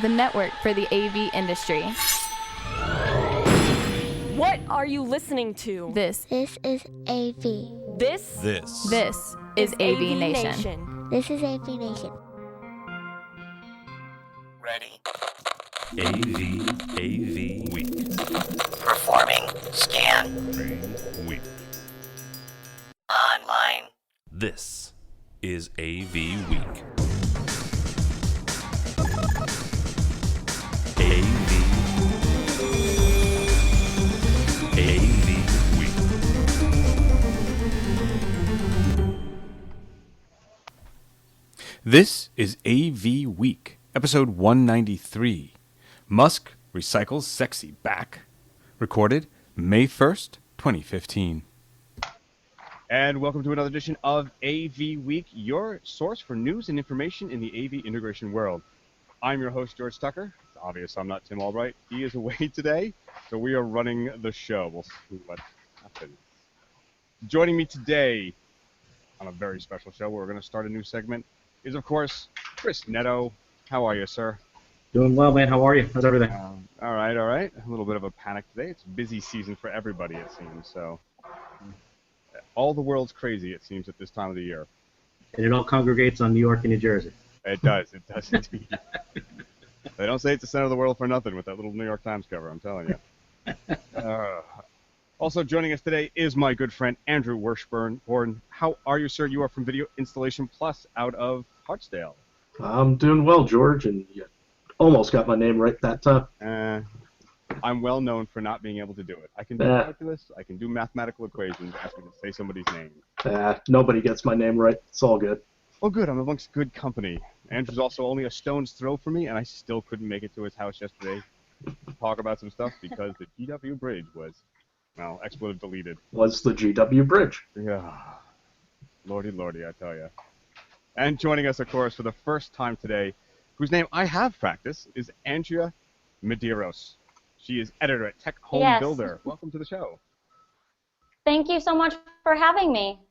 the network for the AV industry. What are you listening to? This is AV. This is AVNation. This is AVNation. Ready. AVWeek. Performing scan. Week. Online. This is AVWeek. AVWeek. This is AV Week, episode 193. Musk recycles sexy back. Recorded May 1st, 2015. And welcome to another edition of AV Week, your source for news and information in the AV integration world. I'm your host, George Tucker. It's obvious I'm not Tim Albright. He is away today, so we are running the show. We'll see what happens. Joining me today on a very special show where we're going to start a new segment is, of course, Chris Neto. How are you, sir? Doing well, man. How are you? How's everything? All right. A little bit of a panic today. It's a busy season for everybody, it seems. So all the world's crazy, it seems, at this time of the year. And it all congregates on New York and New Jersey. It does indeed. They don't say it's the center of the world for nothing with that little New York Times cover, I'm telling you. Also joining us today is my good friend Andrew Wurshburn. How are you, sir? You are from Video Installation Plus out of Hartsdale. I'm doing well, George, and you almost got my name right that time. I'm well known for not being able to do it. I can do calculus, I can do mathematical equations, ask me to say somebody's name. Nobody gets my name right. It's all good. Well, good. I'm amongst good company. Andrew's also only a stone's throw from me, and I still couldn't make it to his house yesterday to talk about some stuff because the GW bridge was, well, expletive deleted. Was the GW bridge. Yeah. Lordy, I tell you. And joining us, of course, for the first time today, whose name I have practiced, is Andrea Medeiros. She is editor at Tech HomeBuilder. Yes. Welcome to the show. Thank you so much for having me.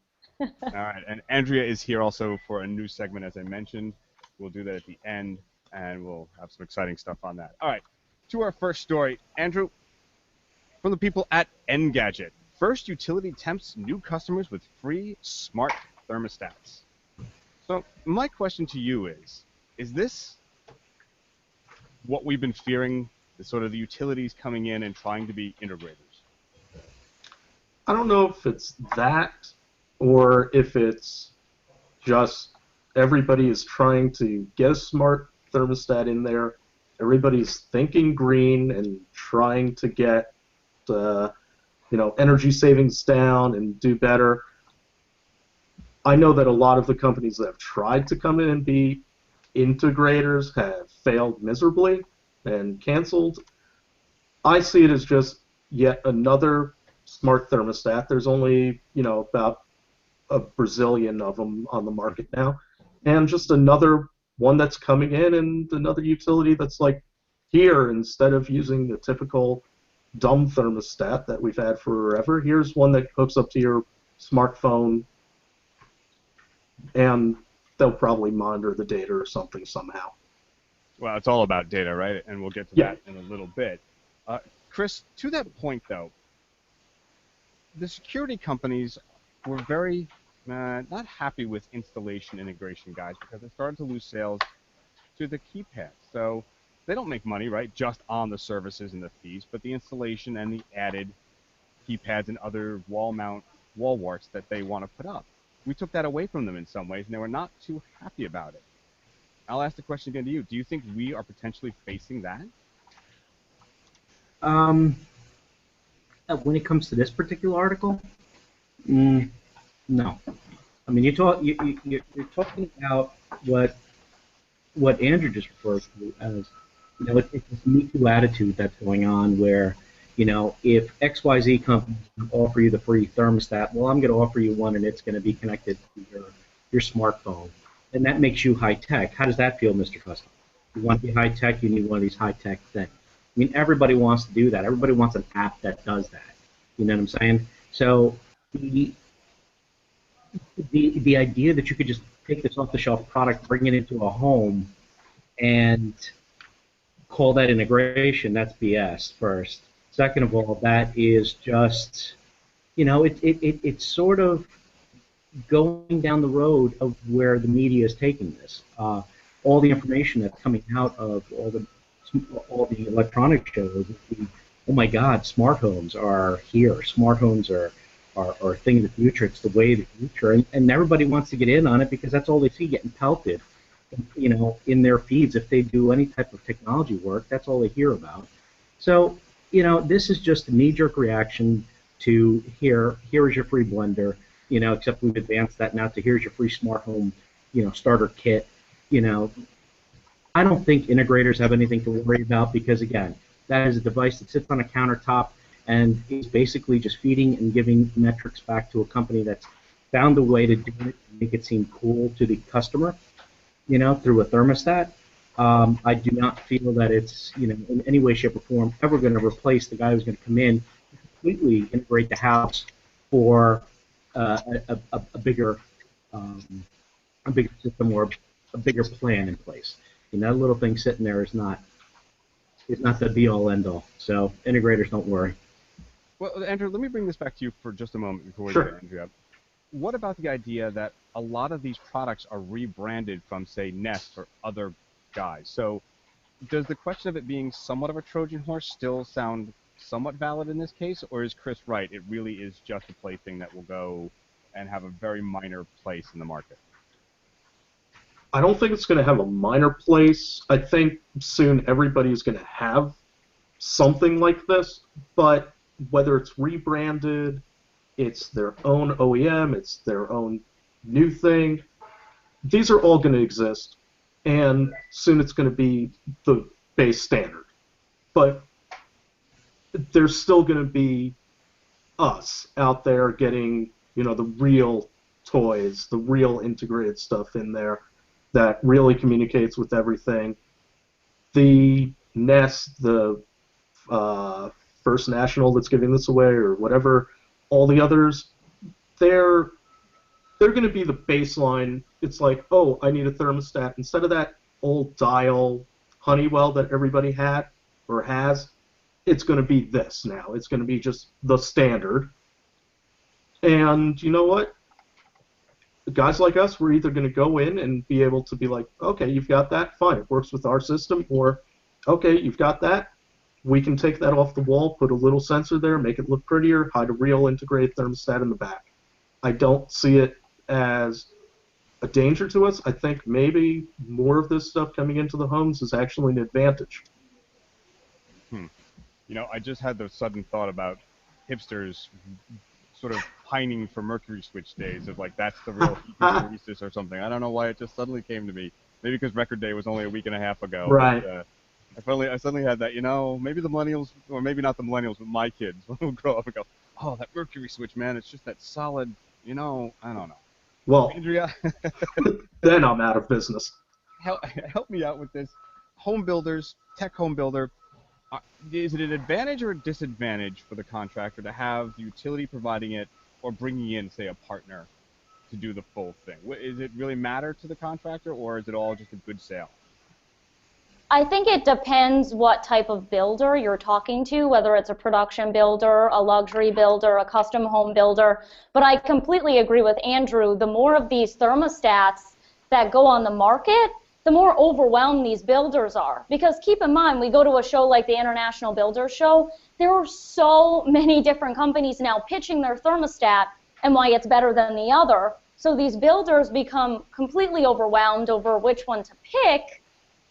All right, and Andrea is here also for a new segment, as I mentioned. We'll do that at the end, and we'll have some exciting stuff on that. All right, to our first story. Andrew, from the people at Engadget. First utility tempts new customers with free smart thermostats. So my question to you is this what we've been fearing, the sort of the utilities coming in and trying to be integrators? I don't know if it's that or if it's just everybody is trying to get a smart thermostat in there. Everybody's thinking green and trying to get energy savings down and do better. I know that a lot of the companies that have tried to come in and be integrators have failed miserably and canceled. I see it as just yet another smart thermostat. There's only, about a Brazilian of them on the market now, and just another one that's coming in and another utility that's like here, instead of using the typical dumb thermostat that we've had forever, here's one that hooks up to your smartphone and they'll probably monitor the data or something somehow. Well, it's all about data, right? And we'll get to that in a little bit. Chris, to that point, though, the security companies were very not happy with installation integration guys because they started to lose sales to the keypads. So they don't make money, right, just on the services and the fees, but the installation and the added keypads and other wall warts that they want to put up. We took that away from them in some ways, and they were not too happy about it. I'll ask the question again to you. Do you think we are potentially facing that? When it comes to this particular article, no. I mean, you're talking about what Andrew just referred to as, it's this Me Too attitude that's going on where, if XYZ company offer you the free thermostat, well, I'm going to offer you one and it's going to be connected to your smartphone. And that makes you high-tech. How does that feel, Mr. Customer? You want to be high-tech, you need one of these high-tech things. I mean, everybody wants to do that. Everybody wants an app that does that. You know what I'm saying? So the idea that you could just take this off-the-shelf product, bring it into a home, and call that integration, that's BS, first. Second of all, that is just, it's sort of going down the road of where the media is taking this. All the information that's coming out of all the electronic shows, oh my God, smart homes are here. Smart homes are a thing of the future. It's the way of the future, and everybody wants to get in on it because that's all they see getting pelted, in their feeds. If they do any type of technology work, that's all they hear about. So, this is just a knee-jerk reaction to here is your free blender, except we've advanced that now to here's your free smart home, starter kit. I don't think integrators have anything to worry about because, again, that is a device that sits on a countertop and is basically just feeding and giving metrics back to a company that's found a way to do it, make it seem cool to the customer, through a thermostat. I do not feel that it's, in any way, shape, or form ever going to replace the guy who's going to come in and completely integrate the house for a bigger system or a bigger plan in place. That little thing sitting there is not the be-all, end-all. So integrators, don't worry. Well, Andrew, let me bring this back to you for just a moment before we Sure. get to Andrea. What about the idea that a lot of these products are rebranded from, say, Nest or other guys? So does the question of it being somewhat of a Trojan horse still sound somewhat valid in this case, or is Chris right? It really is just a plaything that will go and have a very minor place in the market. I don't think it's going to have a minor place. I think soon everybody is going to have something like this, but whether it's rebranded, it's their own OEM, it's their own new thing, these are all going to exist, and soon it's going to be the base standard. But there's still going to be us out there getting, the real toys, the real integrated stuff in there that really communicates with everything. The Nest, the First National that's giving this away, or whatever, all the others, they're going to be the baseline. It's like, oh, I need a thermostat. Instead of that old dial Honeywell that everybody had or has, it's going to be this now. It's going to be just the standard. And you know what? Guys like us, we're either going to go in and be able to be like, okay, you've got that, fine, it works with our system, or, okay, you've got that, we can take that off the wall, put a little sensor there, make it look prettier, hide a real integrated thermostat in the back. I don't see it as a danger to us. I think maybe more of this stuff coming into the homes is actually an advantage. I just had the sudden thought about hipsters sort of pining for mercury switch days of like that's the real hysteresis or something. I don't know why it just suddenly came to me. Maybe because record day was only a week and a half ago. Right. But, I suddenly had that. Maybe the millennials, or maybe not the millennials, but my kids will grow up and go, oh, that mercury switch, man, it's just that solid. I don't know. Well, Andrea, then I'm out of business. help me out with this. Home builders, tech home builder. Is it an advantage or a disadvantage for the contractor to have the utility providing it or bringing in, say, a partner to do the full thing? Is it really matter to the contractor, or is it all just a good sale? I think it depends what type of builder you're talking to, whether it's a production builder, a luxury builder, a custom home builder. But I completely agree with Andrew. The more of these thermostats that go on the market, the more overwhelmed these builders are. Because keep in mind, we go to a show like the International Builders Show, there are so many different companies now pitching their thermostat and why it's better than the other. So these builders become completely overwhelmed over which one to pick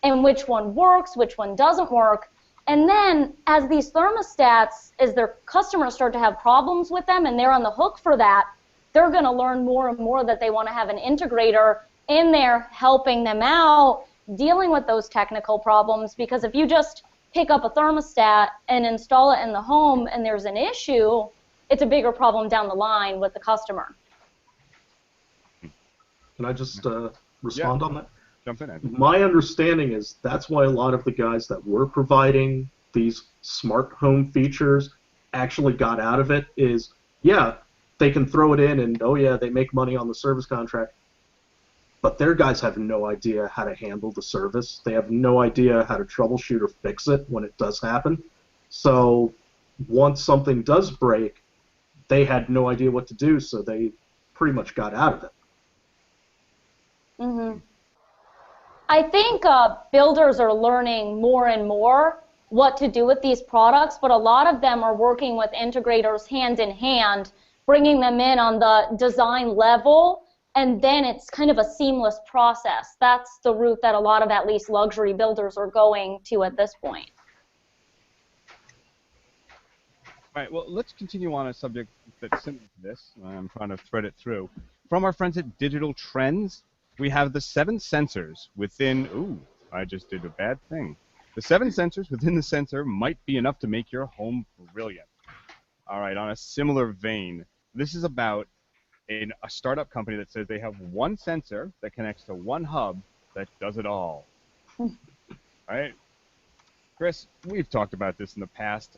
and which one works, which one doesn't work. And then as these thermostats, as their customers start to have problems with them and they're on the hook for that, they're going to learn more and more that they want to have an integrator in there helping them out, dealing with those technical problems. Because if you just pick up a thermostat and install it in the home and there's an issue, it's a bigger problem down the line with the customer. Can I just respond on that? Jump in, Ed. My understanding is that's why a lot of the guys that were providing these smart home features actually got out of it is, yeah, they can throw it in and, oh yeah, they make money on the service contract. but their guys have no idea how to handle the service. They have no idea how to troubleshoot or fix it when it does happen. So once something does break, they had no idea what to do, so they pretty much got out of it. Mm-hmm. I think builders are learning more and more what to do with these products, but a lot of them are working with integrators hand in hand, bringing them in on the design level, and then it's kind of a seamless process. That's the route that a lot of at least luxury builders are going to at this point. All right, well, let's continue on a subject that's similar to this. I'm trying to thread it through. From our friends at Digital Trends, we have the 7 sensors within... Ooh, I just did a bad thing. The 7 sensors within the sensor might be enough to make your home brilliant. All right, on a similar vein, this is about a startup company that says they have one sensor that connects to one hub that does it all. All right? Chris, we've talked about this in the past.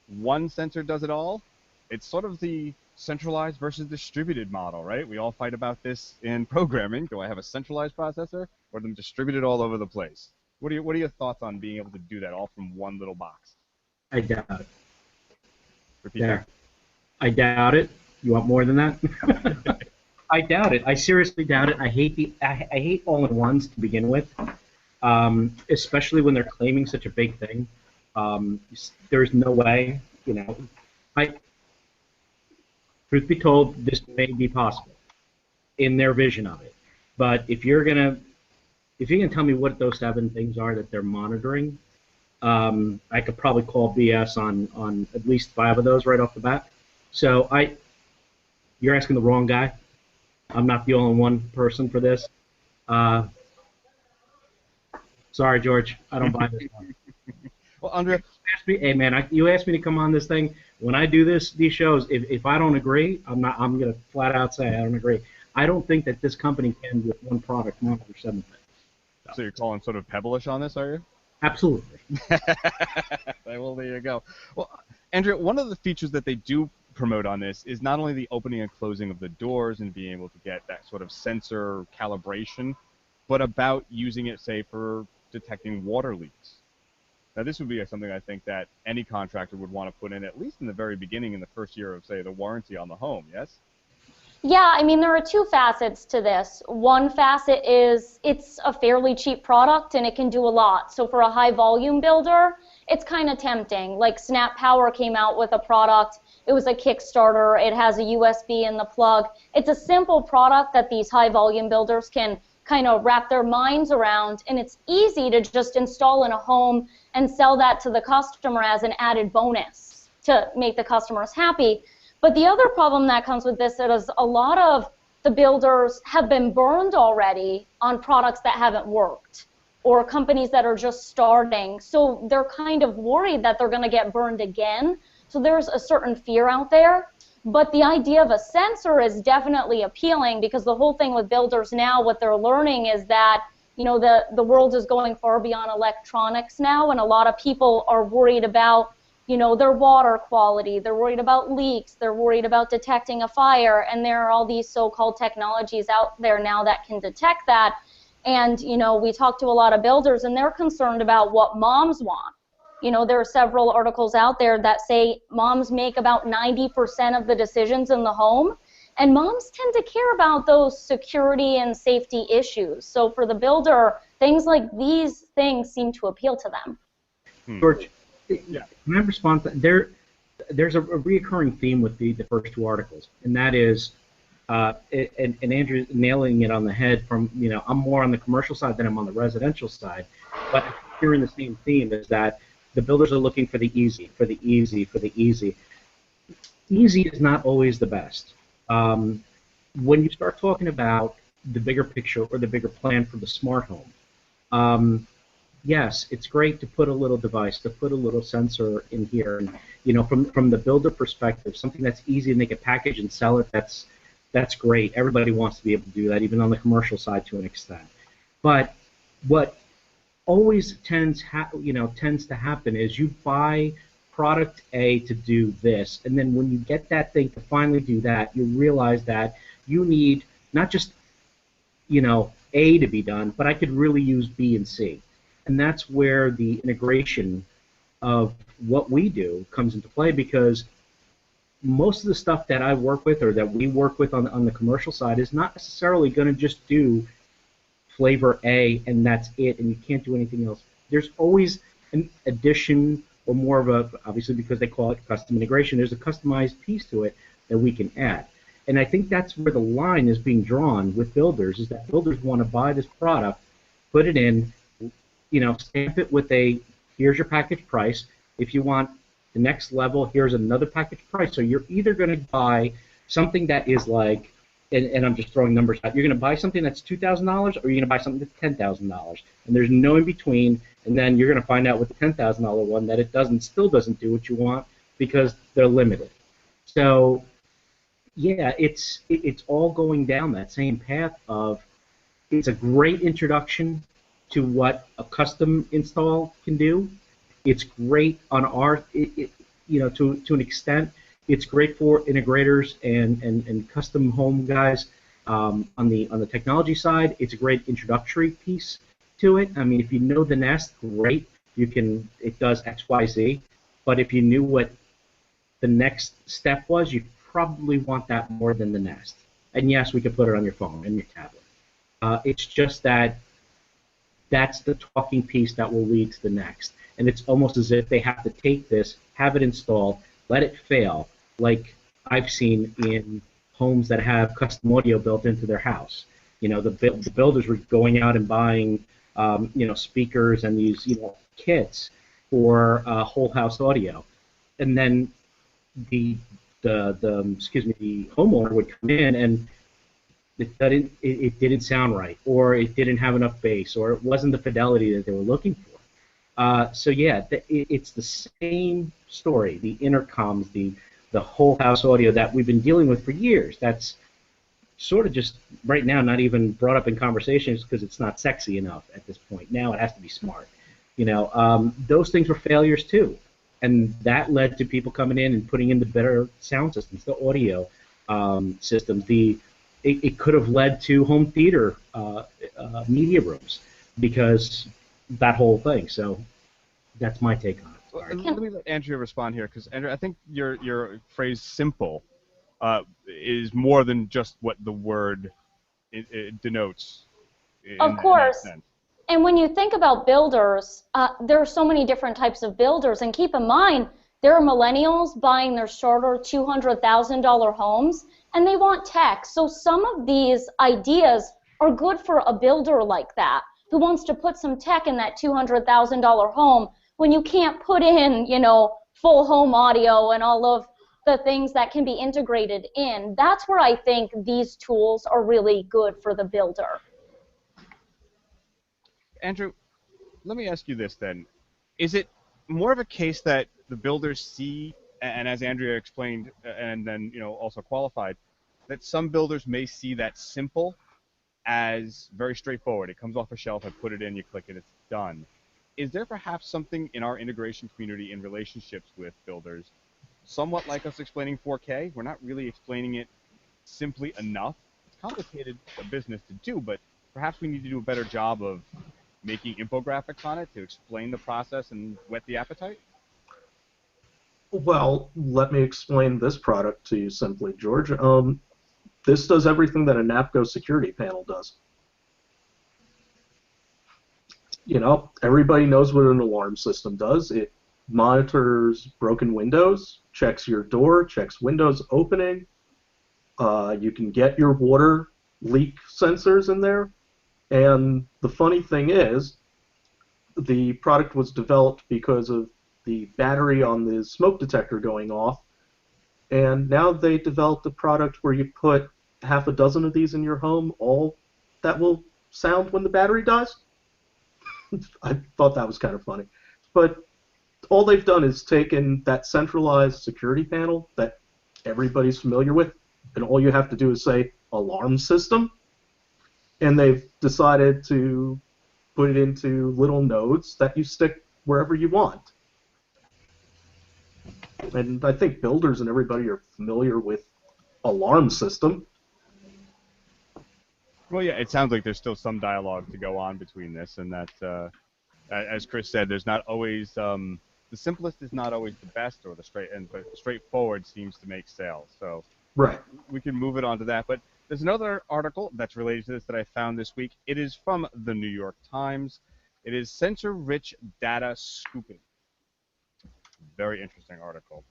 One sensor does it all. It's sort of the centralized versus distributed model, right? We all fight about this in programming. Do I have a centralized processor or them distributed all over the place? What are your thoughts on being able to do that all from one little box? I doubt it. Repeat There. I doubt it. You want more than that? I doubt it. I seriously doubt it. I hate all-in-ones to begin with, especially when they're claiming such a big thing. There's no way, you know. Truth be told, this may be possible in their vision of it. But if you're gonna tell me what those 7 things are that they're monitoring, I could probably call BS on at least 5 of those right off the bat. So you're asking the wrong guy. I'm not the all-in-one person for this. Sorry, George, I don't buy this one. Well, Andrea, hey man, you asked me to come on this thing. When I do these shows, if I don't agree, I'm gonna flat out say I don't agree. I don't think that this company can with one product monitor 7 things. so you're calling sort of Pebble-ish on this, are you? Absolutely. Well, there you go. Well, Andrea, one of the features that they do promote on this is not only the opening and closing of the doors and being able to get that sort of sensor calibration, but about using it, say, for detecting water leaks. Now, this would be something I think that any contractor would want to put in, at least in the very beginning, in the first year of, say, the warranty on the home, yes? Yeah, I mean, there are 2 facets to this. One facet is it's a fairly cheap product and it can do a lot. So for a high volume builder, it's kind of tempting. Like Snap Power came out with a product. It was a Kickstarter. It has a USB in the plug. It's a simple product that these high volume builders can kind of wrap their minds around, and it's easy to just install in a home and sell that to the customer as an added bonus to make the customers happy. But the other problem that comes with this is a lot of the builders have been burned already on products that haven't worked, or companies that are just starting. So they're kind of worried that they're going to get burned again. So there's a certain fear out there. But the idea of a sensor is definitely appealing, because the whole thing with builders now, what they're learning is that, you know, the world is going far beyond electronics now, and a lot of people are worried about, you know, their water quality, they're worried about leaks, they're worried about detecting a fire, and there are all these so-called technologies out there now that can detect that. And, you know, we talk to a lot of builders, and they're concerned about what moms want. You know, there are several articles out there that say moms make about 90% of the decisions in the home, and moms tend to care about those security and safety issues. So for the builder, things like these things seem to appeal to them. George, can I respond to that? There's a reoccurring theme with the first 2 articles, and that is, and Andrew nailing it on the head from, you know, I'm more on the commercial side than I'm on the residential side, but hearing the same theme is that the builders are looking for the easy, for the easy, for the easy. Easy is not always the best. When you start talking about the bigger picture or the bigger plan for the smart home, yes, it's great to put a little device, to put a little sensor in here, and, you know, from the builder perspective, something that's easy to make a package and sell it, that's great. Everybody wants to be able to do that, even on the commercial side to an extent. But what always tends to happen is you buy product A to do this, and then when you get that thing to finally do that, you realize that you need not just A to be done, but I could really use B and C. And that's where the integration of what we do comes into play, because most of the stuff that I work with or that we work with on the commercial side is not necessarily going to just do flavor A and that's it, and you can't do anything else. There's always an addition or more of a, obviously because they call it custom integration, there's a customized piece to it that we can add. And I think that's where the line is being drawn with builders, is that builders want to buy this product, put it in, stamp it with a, here's your package price. If you want the next level, here's another package price. So you're either going to buy something that is like, and I'm just throwing numbers out, you're going to buy something that's $2,000 or you're going to buy something that's $10,000. And there's no in between, and then you're going to find out with the $10,000 one that it still doesn't do what you want because they're limited. So yeah, it's all going down that same path of, it's a great introduction to what a custom install can do. It's great on our, to an extent. It's great for integrators and custom home guys on the technology side. It's a great introductory piece to it. I mean, if you know the Nest, great. It does X, Y, Z. But if you knew what the next step was, you probably want that more than the Nest. And yes, we could put it on your phone and your tablet. It's just that's the talking piece that will lead to the next. And it's almost as if they have to take this, have it installed, let it fail, like I've seen in homes that have custom audio built into their house. The builders were going out and buying, speakers and these, kits for whole house audio, and then the homeowner would come in and it didn't sound right, or it didn't have enough bass, or it wasn't the fidelity that they were looking for. So yeah, it's the same story. The intercoms, the whole house audio that we've been dealing with for years. That's sort of just right now not even brought up in conversations because it's not sexy enough at this point. Now it has to be smart. Those things were failures too, and that led to people coming in and putting in the better sound systems, the audio systems. It could have led to home theater media rooms because that whole thing. So that's my take on it. Let me let Andrea respond here, because Andrea, I think your phrase "simple" is more than just what the word it denotes. Of course. And when you think about builders, there are so many different types of builders, and keep in mind, there are millennials buying their starter $200,000 homes, and they want tech. So some of these ideas are good for a builder like that, who wants to put some tech in that $200,000 home when you can't put in, full home audio and all of the things that can be integrated in. That's where I think these tools are really good for the builder. Andrew, let me ask you this then. Is it more of a case that the builders see, and as Andrea explained, and then also qualified, that some builders may see that simple as very straightforward? It comes off a shelf, I put it in, you click it, it's done. Is there perhaps something in our integration community in relationships with builders, somewhat like us explaining 4K? We're not really explaining it simply enough. It's complicated a business to do, but perhaps we need to do a better job of making infographics on it to explain the process and whet the appetite? Well, let me explain this product to you simply, George. This does everything that a NAPCO security panel does. Everybody knows what an alarm system does. It monitors broken windows, checks your door, checks windows opening. You can get your water leak sensors in there. And the funny thing is, the product was developed because of the battery on the smoke detector going off, and now they developed a product where you put half a dozen of these in your home, all that will sound when the battery dies. I thought that was kind of funny. But all they've done is taken that centralized security panel that everybody's familiar with, and all you have to do is say alarm system, and they've decided to put it into little nodes that you stick wherever you want. And I think builders and everybody are familiar with alarm system. Well, yeah, it sounds like there's still some dialogue to go on between this, and that, as Chris said, there's not always the simplest is not always the best or the but straightforward seems to make sales. So Right. we can move it on to that. But there's another article that's related to this that I found this week. It is from the New York Times. It is Sensor-Rich Data Scooping. Very interesting article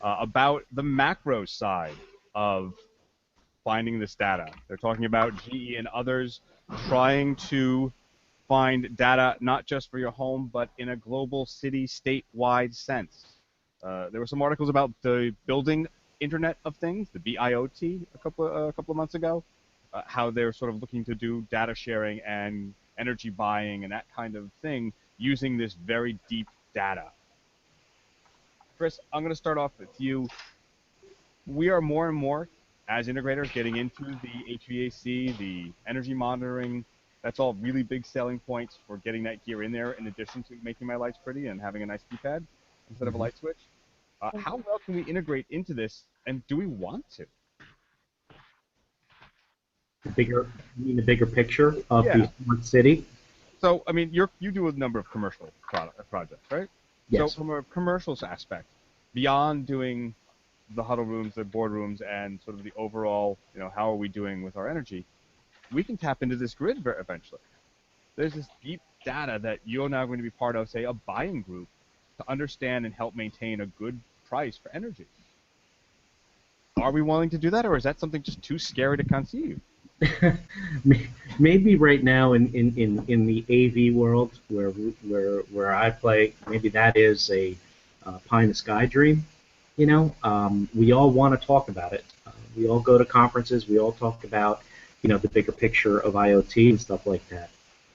about the macro side of finding this data. They're talking about GE and others trying to find data not just for your home, but in a global city, statewide sense. There were some articles about the building Internet of Things, the BIoT, a couple of months ago, how they're sort of looking to do data sharing and energy buying and that kind of thing using this very deep data. Chris, I'm going to start off with you. We are more and more, as integrators, getting into the HVAC, the energy monitoring. That's all really big selling points for getting that gear in there, in addition to making my lights pretty and having a nice keypad instead of a light switch. How well can we integrate into this, and do we want to? You mean the bigger picture of Yeah. the smart city? So, I mean, you do a number of commercial projects, right? Yes. So, from a commercial aspect, beyond doing the huddle rooms, the boardrooms, and sort of the overall, how are we doing with our energy, we can tap into this grid eventually. There's this deep data that you're now going to be part of, say, a buying group to understand and help maintain a good price for energy. Are we willing to do that, or is that something just too scary to conceive? Maybe right now in the AV world where I play, maybe that is a pie in the sky dream. We all want to talk about it. We all go to conferences. We all talk about the bigger picture of IoT and stuff like that.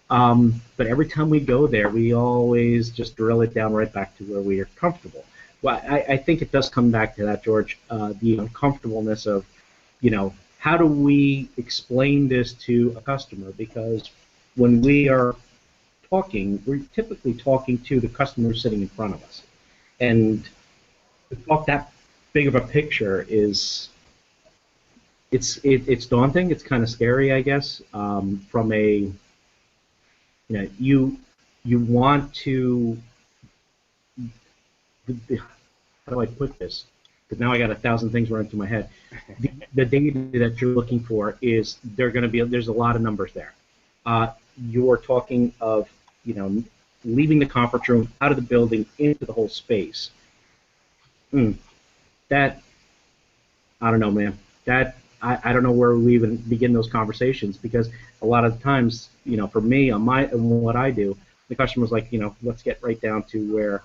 But every time we go there, we always just drill it down right back to where we are comfortable. Well, I think it does come back to that, George, the uncomfortableness of, how do we explain this to a customer? Because when we are talking, we're typically talking to the customer sitting in front of us. And to talk that big of a picture is, it's daunting. It's kind of scary, I guess, from a, you want to, how do I put this? Because now I got 1,000 things running through my head. The data that you're looking for is there's a lot of numbers there. You're talking of leaving the conference room, out of the building, into the whole space. That I don't know, man. That I don't know where we even begin those conversations, because a lot of the times, for me on what I do, the customer's like, let's get right down to where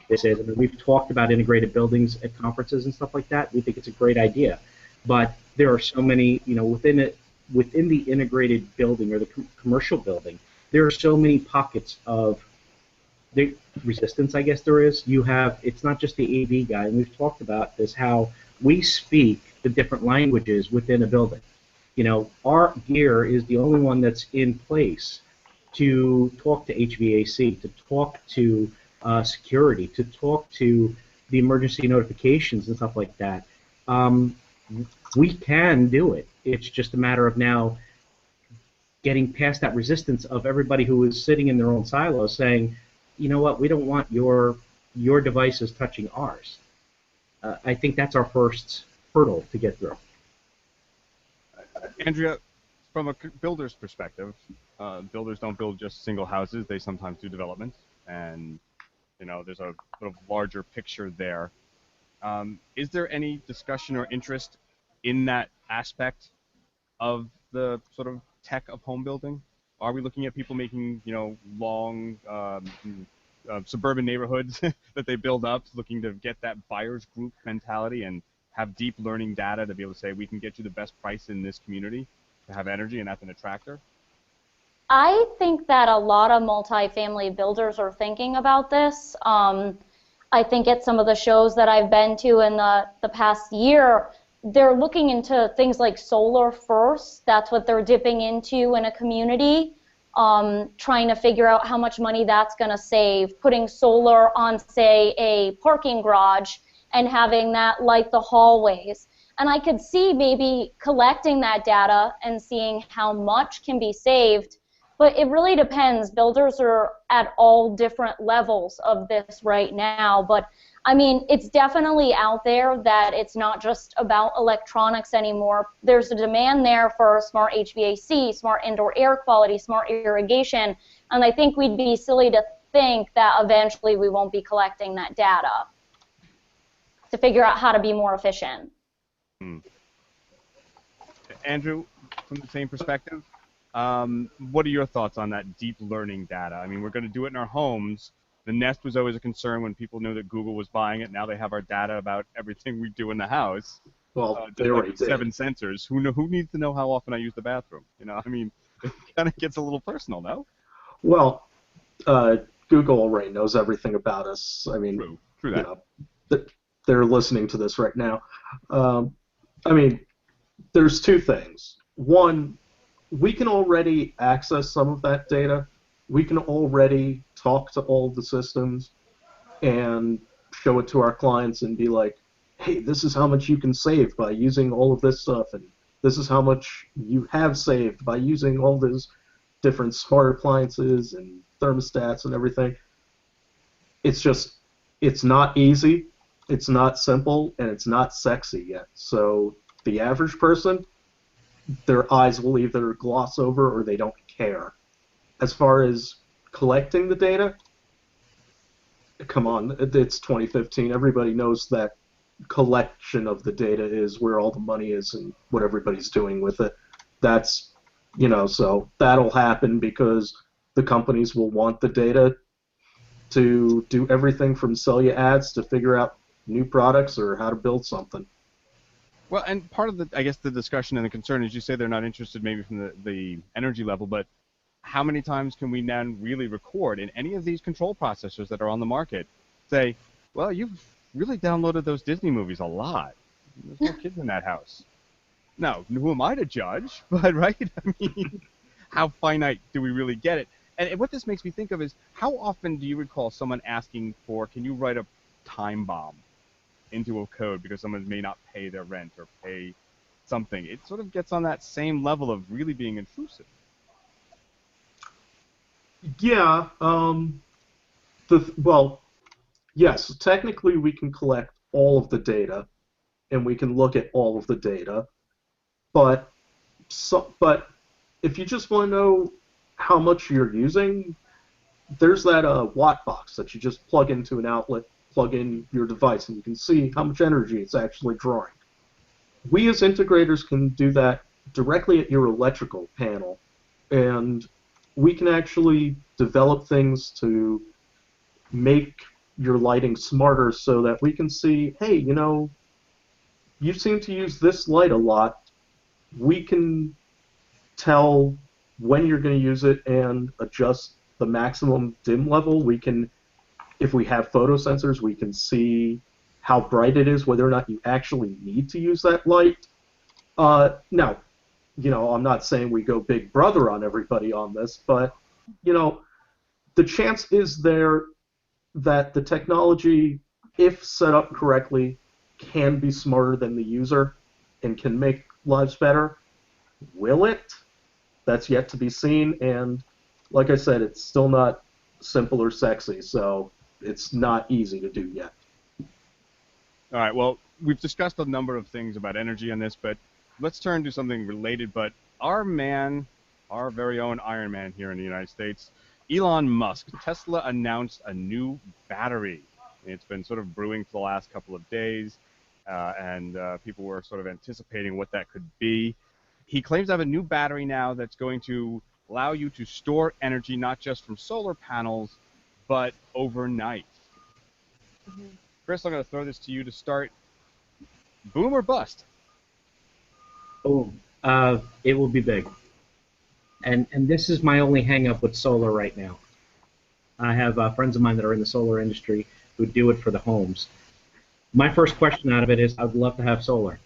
this is. I mean, we've talked about integrated buildings at conferences and stuff like that. We think it's a great idea, but there are so many, within the integrated building or the commercial building, there are so many pockets of the resistance, I guess there is. It's not just the AV guy, and we've talked about this, how we speak the different languages within a building. Our gear is the only one that's in place to talk to HVAC, to talk to security, to talk to the emergency notifications and stuff like that. We can do it. It's just a matter of now getting past that resistance of everybody who is sitting in their own silos saying, you know what, we don't want your devices touching ours. I think that's our first hurdle to get through. Andrea, from a builder's perspective, builders don't build just single houses. They sometimes do developments, and there's a sort of larger picture there. Is there any discussion or interest in that aspect of the sort of tech of home building? Are we looking at people making, long suburban neighborhoods that they build up, looking to get that buyer's group mentality and have deep learning data to be able to say, we can get you the best price in this community to have energy, and that's an attractor? I think that a lot of multifamily builders are thinking about this. I think at some of the shows that I've been to in the past year, they're looking into things like solar first. That's what they're dipping into in a community, trying to figure out how much money that's going to save, putting solar on, say, a parking garage and having that light the hallways. And I could see maybe collecting that data and seeing how much can be saved, but it really depends. Builders are at all different levels of this right now, but I mean, it's definitely out there that it's not just about electronics anymore. There's a demand there for smart HVAC, smart indoor air quality, smart irrigation, and I think we'd be silly to think that eventually we won't be collecting that data to figure out how to be more efficient. Andrew, from the same perspective, what are your thoughts on that deep learning data? I mean, we're going to do it in our homes. The Nest was always a concern when people knew that Google was buying it. Now they have our data about everything we do in the house. Well, they already did. 7 sensors. Who needs to know how often I use the bathroom? You know, I mean, it kind of gets a little personal, no? Well, Google already knows everything about us. I mean, True that. You know, they're listening to this right now. I mean, there's two things. One, we can already access some of that data. We can already talk to all the systems and show it to our clients and be like, hey, this is how much you can save by using all of this stuff, and this is how much you have saved by using all these different smart appliances and thermostats and everything. It's just, it's not easy, it's not simple, and it's not sexy yet. So the average person, their eyes will either gloss over or they don't care. As far as collecting the data, come on, it's 2015. Everybody knows that collection of the data is where all the money is and what everybody's doing with it. That's, you know, so that'll happen because the companies will want the data to do everything from sell you ads to figure out new products or how to build something. Well, and part of the, I guess, the discussion and the concern is you say they're not interested maybe from the energy level, but how many times can we then really record in any of these control processors that are on the market, say, well, you've really downloaded those Disney movies a lot. There's no kids in that house. Now, who am I to judge? But, right, I mean, how finite do we really get it? And what this makes me think of is, how often do you recall someone asking for, can you write a time bomb into a code because someone may not pay their rent or pay something? It sort of gets on that same level of really being intrusive. Yeah, well, yes, technically we can collect all of the data, and we can look at all of the data, but if you just want to know how much you're using, there's that watt box that you just plug into an outlet, plug in your device, and you can see how much energy it's actually drawing. We as integrators can do that directly at your electrical panel, and we can actually develop things to make your lighting smarter so that we can see, hey, you know, you seem to use this light a lot. We can tell when you're going to use it and adjust the maximum dim level. We can, if we have photo sensors, we can see how bright it is, whether or not you actually need to use that light. Now, you know, I'm not saying we go Big Brother on everybody on this, but, you know, the chance is there that the technology, if set up correctly, can be smarter than the user and can make lives better. Will it? That's yet to be seen, and like I said, it's still not simple or sexy, so it's not easy to do yet. All right, well, we've discussed a number of things about energy on this, but let's turn to something related. But our man, our very own Iron Man here in the United States, Elon Musk, Tesla announced a new battery. It's been sort of brewing for the last couple of days, and people were sort of anticipating what that could be. He claims to have a new battery now that's going to allow you to store energy not just from solar panels, but overnight. Mm-hmm. Chris, I'm going to throw this to you to start. Boom or bust? Boom. It will be big. And this is my only hang-up with solar right now. I have friends of mine that are in the solar industry who do it for the homes. My first question out of it is, I'd love to have solar.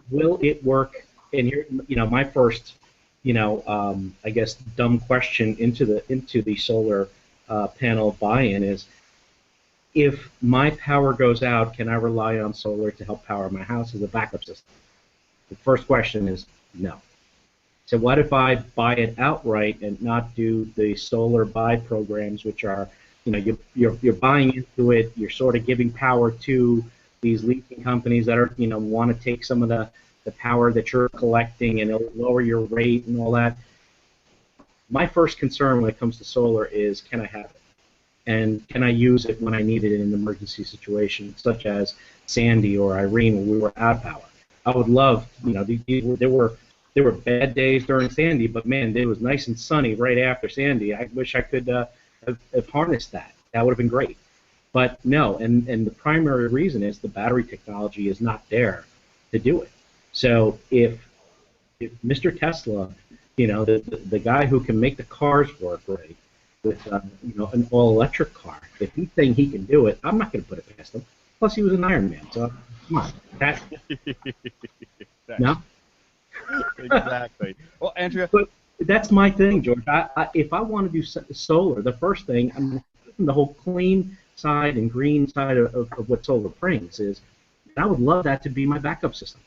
Will it work? And here, you know, my first, you know, I guess dumb question into the solar panel buy-in is, if my power goes out, can I rely on solar to help power my house as a backup system? The first question is no. So what if I buy it outright and not do the solar buy programs, which are, you're buying into it, you're sort of giving power to these leasing companies that are, want to take some of the power that you're collecting and it'll lower your rate and all that. My first concern when it comes to solar is, can I have it? And can I use it when I need it in an emergency situation, such as Sandy or Irene, when we were out of power? I would love, there were bad days during Sandy, but man, it was nice and sunny right after Sandy. I wish I could have harnessed that. That would have been great. But no, and the primary reason is the battery technology is not there to do it. So if Mr. Tesla, the guy who can make the cars work right with an all-electric car, if he's saying he can do it, I'm not going to put it past him. Plus, he was an Iron Man, so come on. No. Exactly. Well, Andrea. But that's my thing, George. If I want to do solar, the first thing, the whole clean side and green side of what solar brings is, I would love that to be my backup system.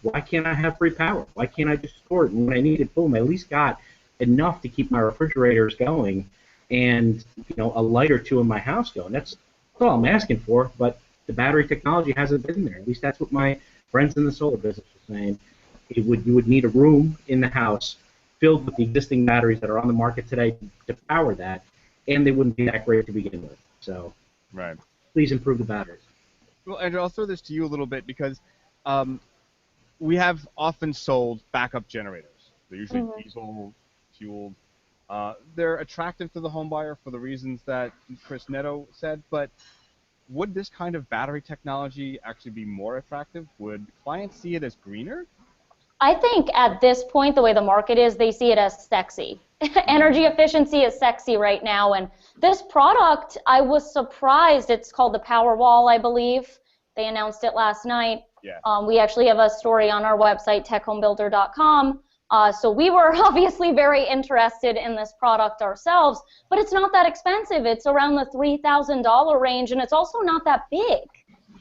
Why can't I have free power? Why can't I just store it? And when I need it, boom, I at least got enough to keep my refrigerators going and, a light or two in my house going. That's all I'm asking for, but the battery technology hasn't been there. At least that's what my friends in the solar business are saying. You would need a room in the house filled with the existing batteries that are on the market today to power that, and they wouldn't be that great to begin with. So, right. Please improve the batteries. Well, Andrew, I'll throw this to you a little bit because we have often sold backup generators. They're usually diesel fueled. They're attractive to the home buyer for the reasons that Chris Neto said, but would this kind of battery technology actually be more attractive? Would clients see it as greener? I think at this point, the way the market is, they see it as sexy. Energy efficiency is sexy right now, and this product, I was surprised. It's called the Powerwall, I believe. They announced it last night. Yeah. We actually have a story on our website, techhomebuilder.com. So we were obviously very interested in this product ourselves, but it's not that expensive. It's around the $3,000 range, and it's also not that big.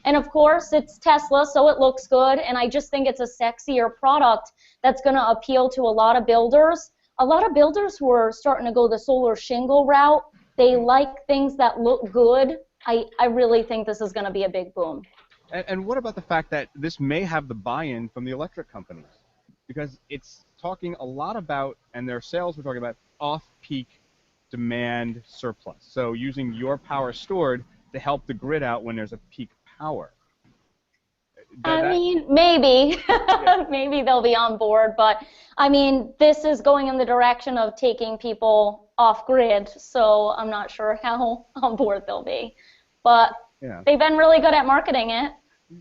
And of course, it's Tesla, so it looks good, and I just think it's a sexier product that's going to appeal to a lot of builders. A lot of builders who are starting to go the solar shingle route, they like things that look good. I really think this is going to be a big boom. And what about the fact that this may have the buy-in from the electric companies? Because it's talking a lot about, and their sales were talking about, off-peak demand surplus. So using your power stored to help the grid out when there's a peak power. I mean, maybe. Yeah. Maybe they'll be on board, but I mean, this is going in the direction of taking people off grid, so I'm not sure how on board they'll be. But yeah, they've been really good at marketing it.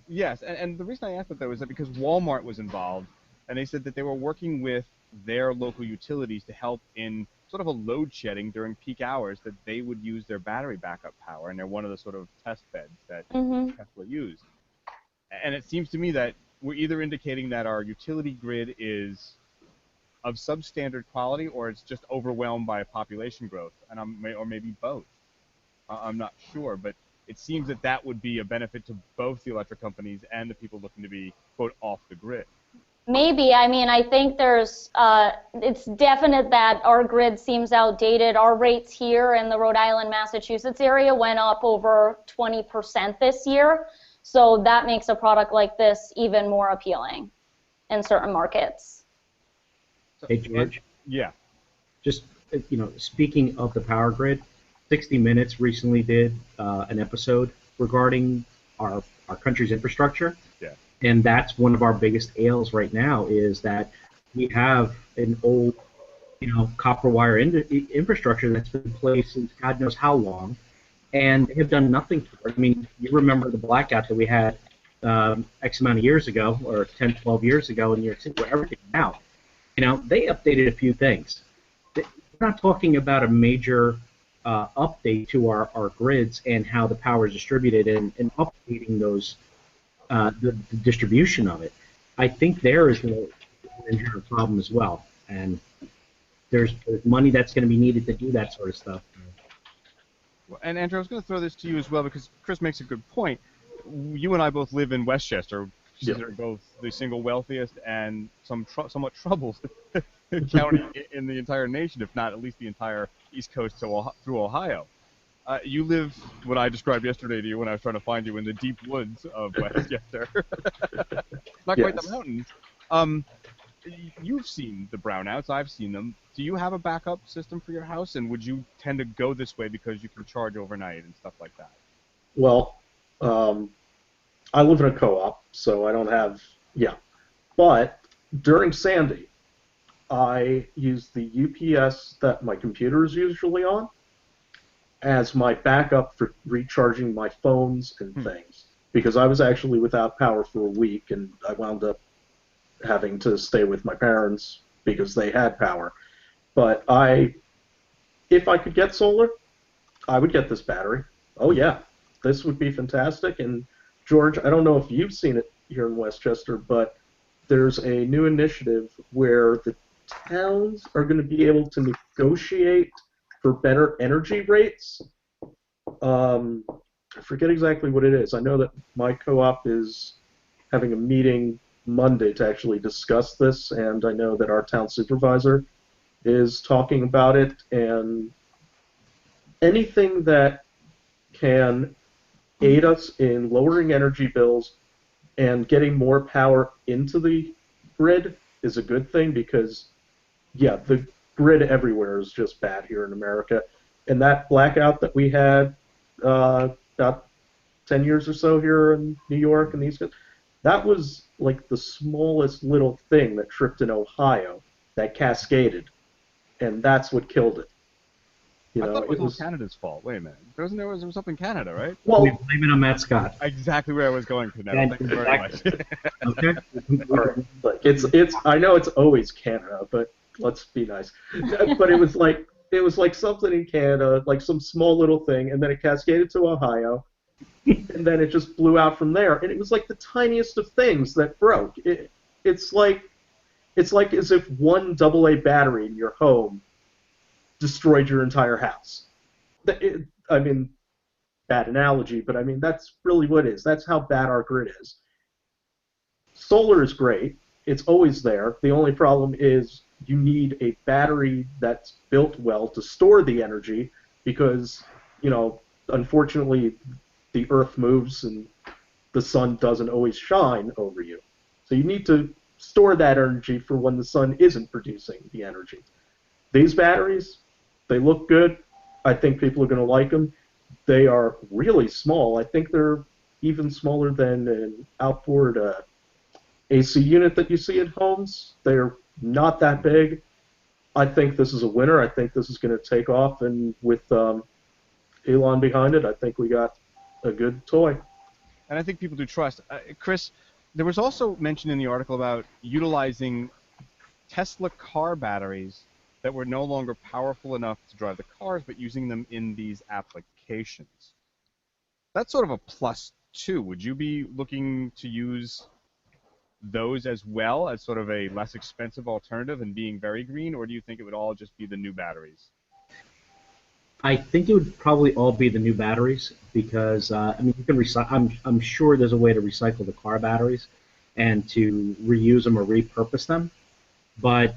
Yes, and the reason I asked that, though, is that because Walmart was involved, and they said that they were working with their local utilities to help in sort of a load shedding during peak hours, that they would use their battery backup power, and they're one of the sort of test beds that Tesla used. And it seems to me that we're either indicating that our utility grid is of substandard quality, or it's just overwhelmed by population growth, and or maybe both. I'm not sure, but it seems that that would be a benefit to both the electric companies and the people looking to be, quote, off the grid. Maybe. I mean, I think there's, it's definite that our grid seems outdated. Our rates here in the Rhode Island, Massachusetts area went up over 20% this year. So that makes a product like this even more appealing in certain markets. Hey, George. Yeah. Just, speaking of the power grid, 60 Minutes recently did an episode regarding our country's infrastructure. Yeah. And that's one of our biggest ails right now, is that we have an old, copper wire infrastructure that's been in place since God knows how long, and they have done nothing for it. I mean, you remember the blackout that we had X amount of years ago, or 10, 12 years ago in New York City, where everything went out. They updated a few things. We're not talking about a major update to our grids and how the power is distributed, and updating those the distribution of it. I think there is an inherent problem as well, and there's money that's going to be needed to do that sort of stuff. And Andrew, I was going to throw this to you as well because Chris makes a good point. You and I both live in Westchester, considered both the single wealthiest and somewhat troubled county in the entire nation, if not at least the entire East Coast through Ohio. You live what I described yesterday to you when I was trying to find you in the deep woods of Westchester. Not quite the mountains. You've seen the brownouts. I've seen them. Do you have a backup system for your house, and would you tend to go this way because you can charge overnight and stuff like that? Well, I live in a co-op, so I don't have, But during Sandy, I used the UPS that my computer is usually on as my backup for recharging my phones and things, because I was actually without power for a week, and I wound up having to stay with my parents because they had power. But if I could get solar, I would get this battery. Oh yeah, this would be fantastic. And George, I don't know if you've seen it here in Westchester, but there's a new initiative where the towns are going to be able to negotiate for better energy rates. I forget exactly what it is. I know that my co-op is having a meeting Monday to actually discuss this, and I know that our town supervisor is talking about it, and anything that can aid us in lowering energy bills and getting more power into the grid is a good thing, because the grid everywhere is just bad here in America. And that blackout that we had about 10 years or so here in New York and these guys, that was like the smallest little thing that tripped in Ohio that cascaded, and that's what killed it. I thought it was Canada's fault. Wait a minute. There was up in Canada, right? Well, we blame it on Matt Scott. Exactly where I was going to now. Thank you very much. Okay. Like it's. I know it's always Canada, but let's be nice. But it was like something in Canada, like some small little thing, and then it cascaded to Ohio, and then it just blew out from there. And it was like the tiniest of things that broke. It's like as if one AA battery in your home destroyed your entire house. I mean, bad analogy, but I mean, that's really what it is. That's how bad our grid is. Solar is great. It's always there. The only problem is you need a battery that's built well to store the energy, because, unfortunately, the Earth moves and the sun doesn't always shine over you. So you need to store that energy for when the sun isn't producing the energy. These batteries, they look good. I think people are going to like them. They are really small. I think they're even smaller than an outboard AC unit that you see at homes. They're not that big. I think this is a winner. I think this is going to take off, and with Elon behind it, I think we got a good toy. And I think people do trust. Chris, there was also mention in the article about utilizing Tesla car batteries that were no longer powerful enough to drive the cars, but using them in these applications. That's sort of a plus too. Would you be looking to use those as well as sort of a less expensive alternative and being very green, or do you think it would all just be the new batteries? I think it would probably all be the new batteries, because you can recycle. I'm sure there's a way to recycle the car batteries and to reuse them or repurpose them. But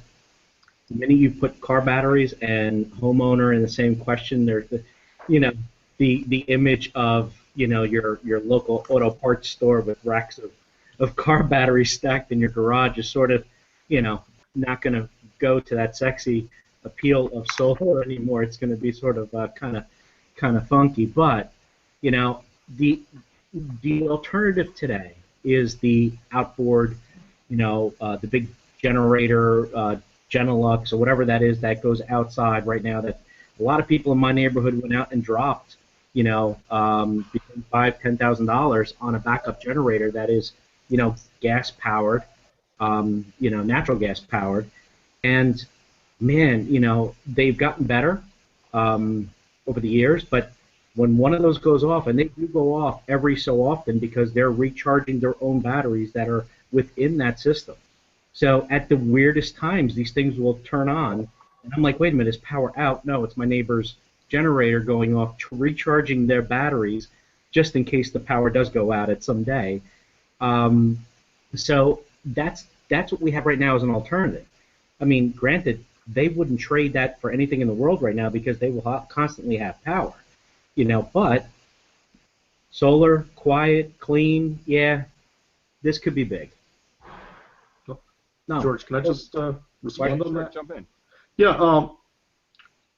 the minute you put car batteries and homeowner in the same question, there's the image of your local auto parts store with racks of car batteries stacked in your garage is sort of not going to go to that sexy appeal of solar anymore. It's going to be sort of kind of funky. But the alternative today is the outboard, the big generator, Genelux or whatever that is that goes outside right now. That a lot of people in my neighborhood went out and dropped, between $5,000-$10,000 on a backup generator that is, gas powered, natural gas powered, and man, they've gotten better over the years. But when one of those goes off, and they do go off every so often because they're recharging their own batteries that are within that system. So at the weirdest times, these things will turn on, and I'm like, wait a minute, is power out? No, it's my neighbor's generator going off, recharging their batteries, just in case the power does go out at some day. So that's what we have right now as an alternative. I mean, granted, they wouldn't trade that for anything in the world right now because they will constantly have power, But solar, quiet, clean, yeah, this could be big. No, George, can I just respond on that? Jump in. Yeah,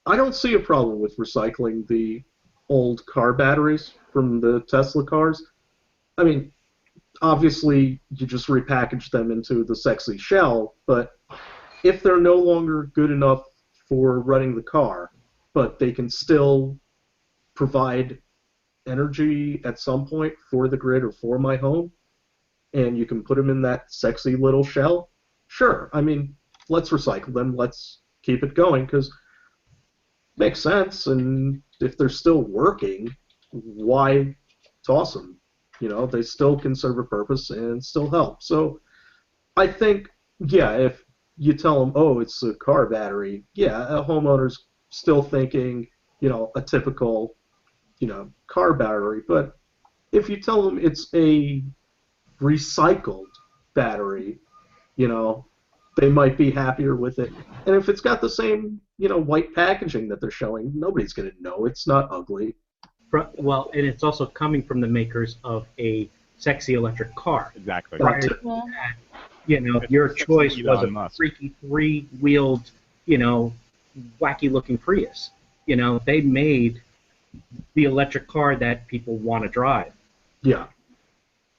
I don't see a problem with recycling the old car batteries from the Tesla cars. I mean, obviously, you just repackage them into the sexy shell, but if they're no longer good enough for running the car, but they can still provide energy at some point for the grid or for my home, and you can put them in that sexy little shell, sure. I mean, let's recycle them. Let's keep it going because it makes sense. And if they're still working, why toss them? They still can serve a purpose and still help. So I think, yeah, if you tell them, oh, it's a car battery, yeah, a homeowner's still thinking, a typical, car battery. But if you tell them it's a recycled battery, they might be happier with it. And if it's got the same, white packaging that they're showing, nobody's going to know. It's not ugly. Well, and it's also coming from the makers of a sexy electric car. Exactly. Prior to that, your choice was a freaky three-wheeled, wacky-looking Prius. They made the electric car that people want to drive. Yeah.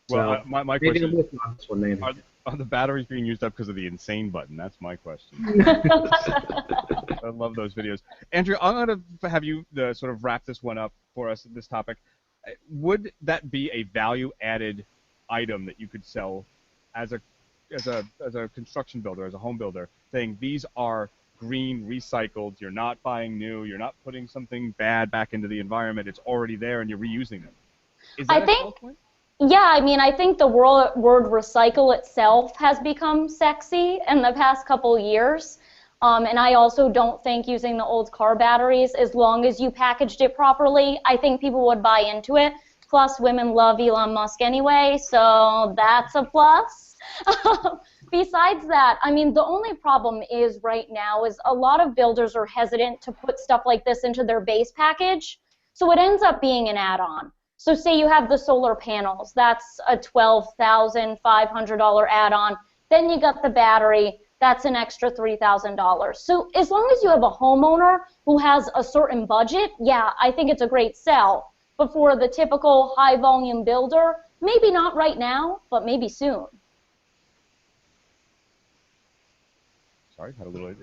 Well, So my maybe question I'm with you on this one, maybe. are the batteries being used up because of the insane button? That's my question. I love those videos. Andrea, I'm going to have you sort of wrap this one up for us, this topic. Would that be a value-added item that you could sell as a construction builder, as a home builder, saying these are green, recycled, you're not buying new, you're not putting something bad back into the environment, it's already there and you're reusing them? Is that a sell point? Yeah, I mean, I think the word recycle itself has become sexy in the past couple years. And I also don't think using the old car batteries, as long as you packaged it properly, I think people would buy into it. Plus, women love Elon Musk anyway, so that's a plus. Besides that, I mean, the only problem is right now is a lot of builders are hesitant to put stuff like this into their base package, so it ends up being an add-on. So say you have the solar panels, that's a $12,500 add-on. Then you got the battery, that's an extra $3,000. So as long as you have a homeowner who has a certain budget, yeah, I think it's a great sell. But for the typical high-volume builder, maybe not right now, but maybe soon. Sorry, had a little.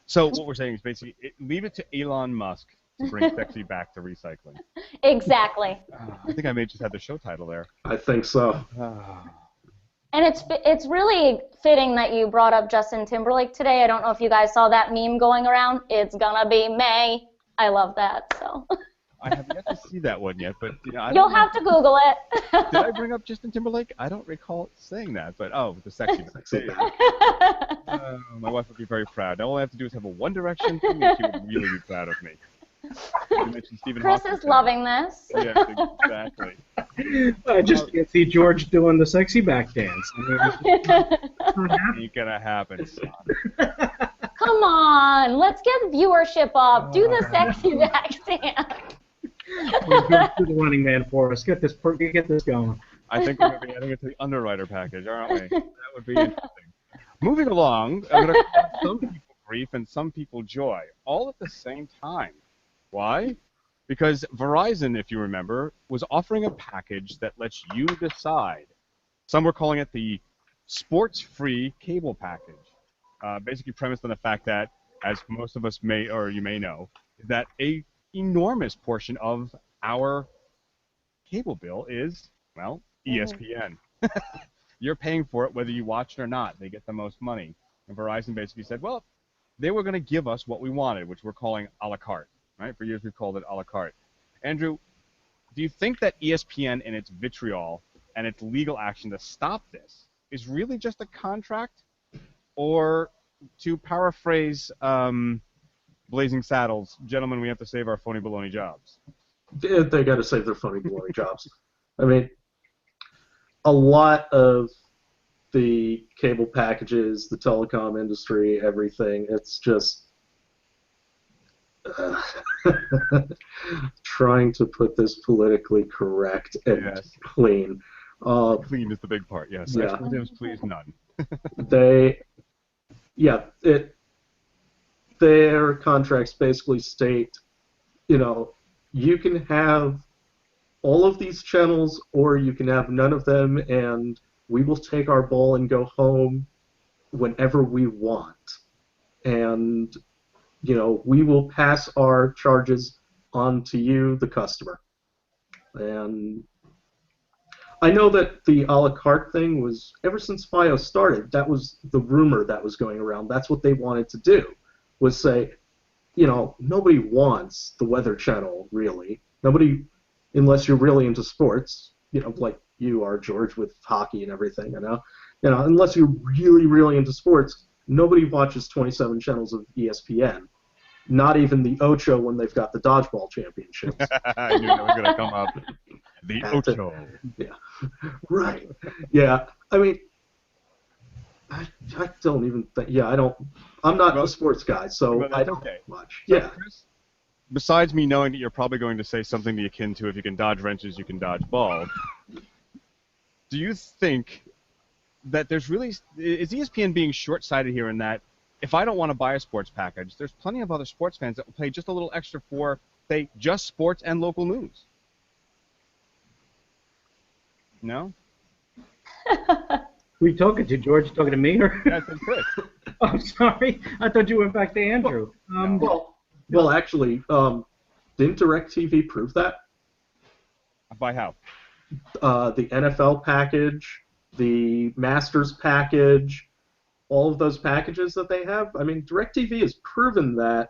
So what we're saying is basically leave it to Elon Musk to bring sexy back to recycling. Exactly. I think I may just have the show title there. I think so. And it's really fitting that you brought up Justin Timberlake today. I don't know if you guys saw that meme going around. It's gonna be May. I love that. So. I have yet to see that one yet, but you'll have to Google it. Did I bring up Justin Timberlake? I don't recall saying that, but the sexy back. My wife would be very proud. Now all I have to do is have a One Direction thing, and she would really be proud of me. You mentioned Stephen Chris Hawking is loving this. Yes, exactly. I just can't see George doing the sexy back dance. Ain't gonna happen, son. Come on, let's get viewership up. Do the sexy back dance. Go to the running man for us. Get this going. I think we're going to be adding it to the underwriter package, aren't we? That would be interesting. Moving along, I'm going to cause some people grief and some people joy, all at the same time. Why? Because Verizon, if you remember, was offering a package that lets you decide. Some were calling it the sports-free cable package, basically premised on the fact that, as most of us may or you may know, that a enormous portion of our cable bill is, well, ESPN. You're paying for it whether you watch it or not. They get the most money. And Verizon basically said, well, they were going to give us what we wanted, which we're calling a la carte. Right? For years we've called it a la carte. Andrew, do you think that ESPN and its vitriol and its legal action to stop this is really just a contract? Or, to paraphrase Blazing Saddles, gentlemen, we have to save our phony baloney jobs. They got to save their phony glory jobs. I mean, a lot of the cable packages, the telecom industry, everything, it's just trying to put this politically correct and Yes. clean. Clean is the big part, yes. Yeah. Expletives, please, none. Their contracts basically state, you can have all of these channels or you can have none of them, and we will take our ball and go home whenever we want. And, we will pass our charges on to you, the customer. And I know that the a la carte thing was, ever since FiOS started, that was the rumor that was going around. That's what they wanted to do, was say, nobody wants the Weather Channel, really. Nobody, unless you're really into sports, like you are, George, with hockey and everything, unless you're really, really into sports, nobody watches 27 channels of ESPN. Not even the Ocho when they've got the dodgeball championships. I knew that was going to come up. The Ocho. Yeah. Right. Yeah. I mean, I don't even think. Yeah, I'm not a sports guy, so I don't watch. So, Yeah. Chris, besides me knowing that you're probably going to say something akin to, if you can dodge wrenches, you can dodge balls, do you think that is ESPN being short-sighted here in that if I don't want to buy a sports package, there's plenty of other sports fans that will pay just a little extra for, say, just sports and local news? No? Who are you talking to, George? You talking to me or? Yeah, I said Chris. Oh, I'm sorry. I thought you went back to Andrew. Well, actually, didn't DirecTV prove that? By how? The NFL package, the Masters package, all of those packages that they have. I mean, DirecTV has proven that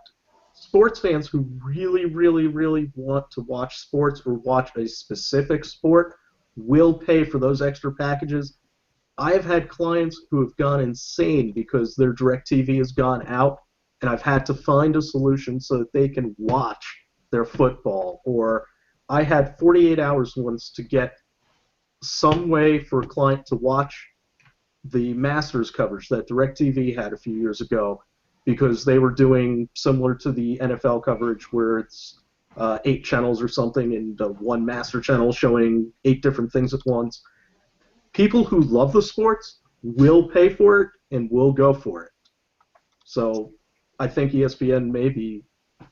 sports fans who really, really, really want to watch sports or watch a specific sport will pay for those extra packages. I've had clients who have gone insane because their DirecTV has gone out, and I've had to find a solution so that they can watch their football. Or I had 48 hours once to get some way for a client to watch the Masters coverage that DirecTV had a few years ago, because they were doing similar to the NFL coverage where it's 8 channels or something, and one master channel showing 8 different things at once. People who love the sports will pay for it and will go for it. So I think ESPN may be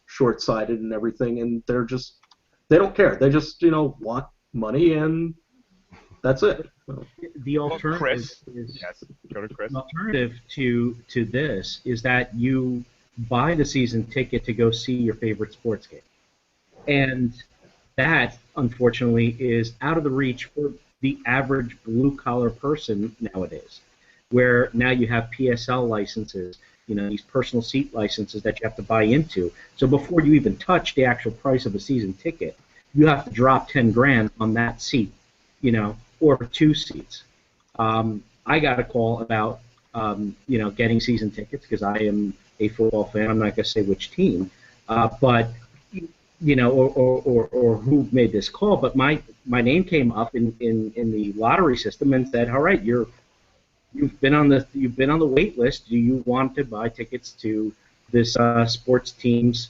short-sighted and everything, and they don't care. They just want money, and that's it. The alternative Yes, go to Chris. The alternative to this is that you buy the season ticket to go see your favorite sports game. And that, unfortunately, is out of the reach for the average blue-collar person nowadays, where now you have PSL licenses, these personal seat licenses that you have to buy into. So before you even touch the actual price of a season ticket, you have to drop 10 grand on that seat, or 2 seats. I got a call about, getting season tickets because I am a football fan. I'm not going to say which team, but or who made this call. But my name came up in the lottery system and said, all right, you've been on the wait list. Do you want to buy tickets to this sports team's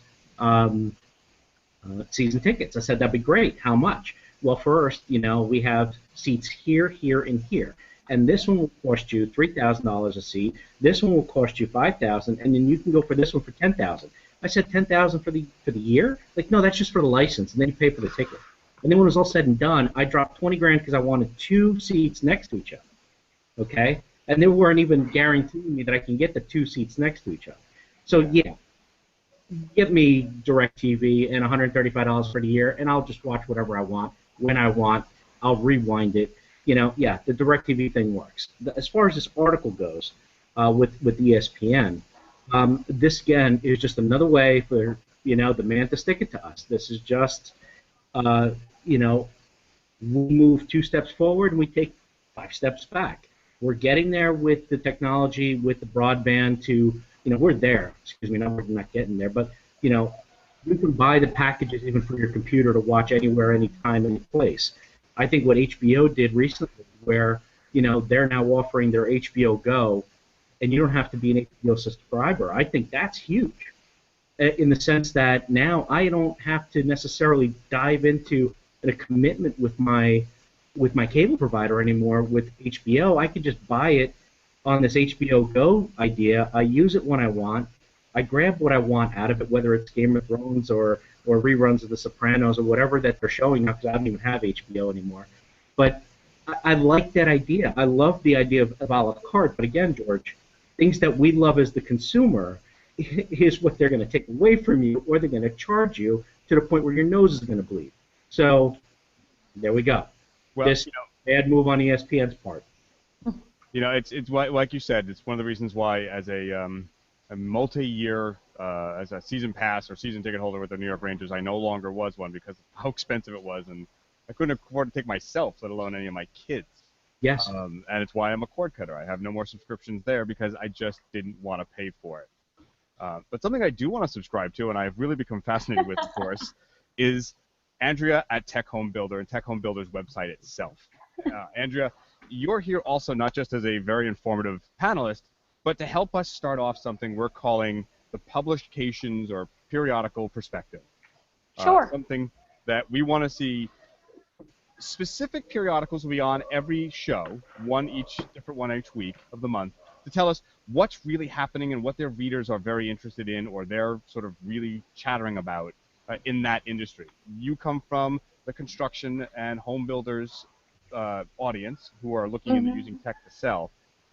season tickets? I said, that'd be great. How much? Well, first, we have seats here, here, and here. And this one will cost you $3,000 a seat. This one will cost you $5,000, and then you can go for this one for $10,000. I said $10,000 for the year? Like, no, that's just for the license, and then you pay for the ticket. And then when it was all said and done, I dropped 20 grand because I wanted 2 seats next to each other. Okay? And they weren't even guaranteeing me that I can get the 2 seats next to each other. So yeah, get me DirecTV and $135 for the year, and I'll just watch whatever I want when I want. I'll rewind it. Yeah, the DirecTV thing works. As far as this article goes, with ESPN, this again is just another way for the man to stick it to us. This is just we move 2 steps forward and we take 5 steps back. We're getting there with the technology, with the broadband to we're there. Excuse me, we're not getting there, but you know, you can buy the packages even for your computer to watch anywhere, anytime, any place. I think what HBO did recently, where they're now offering their HBO Go, and you don't have to be an HBO subscriber. I think that's huge, in the sense that now I don't have to necessarily dive into a commitment with my cable provider anymore. With HBO, I can just buy it on this HBO Go idea. I use it when I want. I grab what I want out of it, whether it's Game of Thrones or reruns of The Sopranos or whatever that they're showing now, because I don't even have HBO anymore. But I like that idea. I love the idea of a la carte. But again, George, things that we love as the consumer is what they're going to take away from you, or they're going to charge you to the point where your nose is going to bleed. So there we go. Well, This bad move on ESPN's part. It's like you said. It's one of the reasons why, as a multi-year, as a season pass or season ticket holder with the New York Rangers, I no longer was one because of how expensive it was, and I couldn't afford to take myself, let alone any of my kids. Yes. And it's why I'm a cord cutter. I have no more subscriptions there because I just didn't want to pay for it. But something I do want to subscribe to, and I've really become fascinated with, of course, is Andrea at Tech Home Builder and Tech Home Builder's website itself. Andrea, you're here also not just as a very informative panelist, but to help us start off something we're calling the publications or periodical perspective. Sure. Something that we want to see. Specific periodicals will be on every show, different one each week of the month, to tell us what's really happening and what their readers are very interested in, or they're sort of really chattering about in that industry. You come from the construction and home builders audience who are looking into using tech to sell.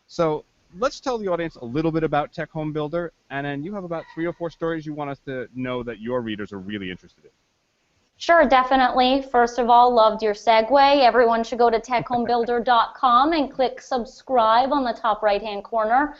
So let's tell the audience a little bit about Tech Home Builder, and then you have about 3 or 4 stories you want us to know that your readers are really interested in. Sure, definitely. First of all, loved your segue. Everyone should go to techhomebuilder.com and click subscribe on the top right-hand corner.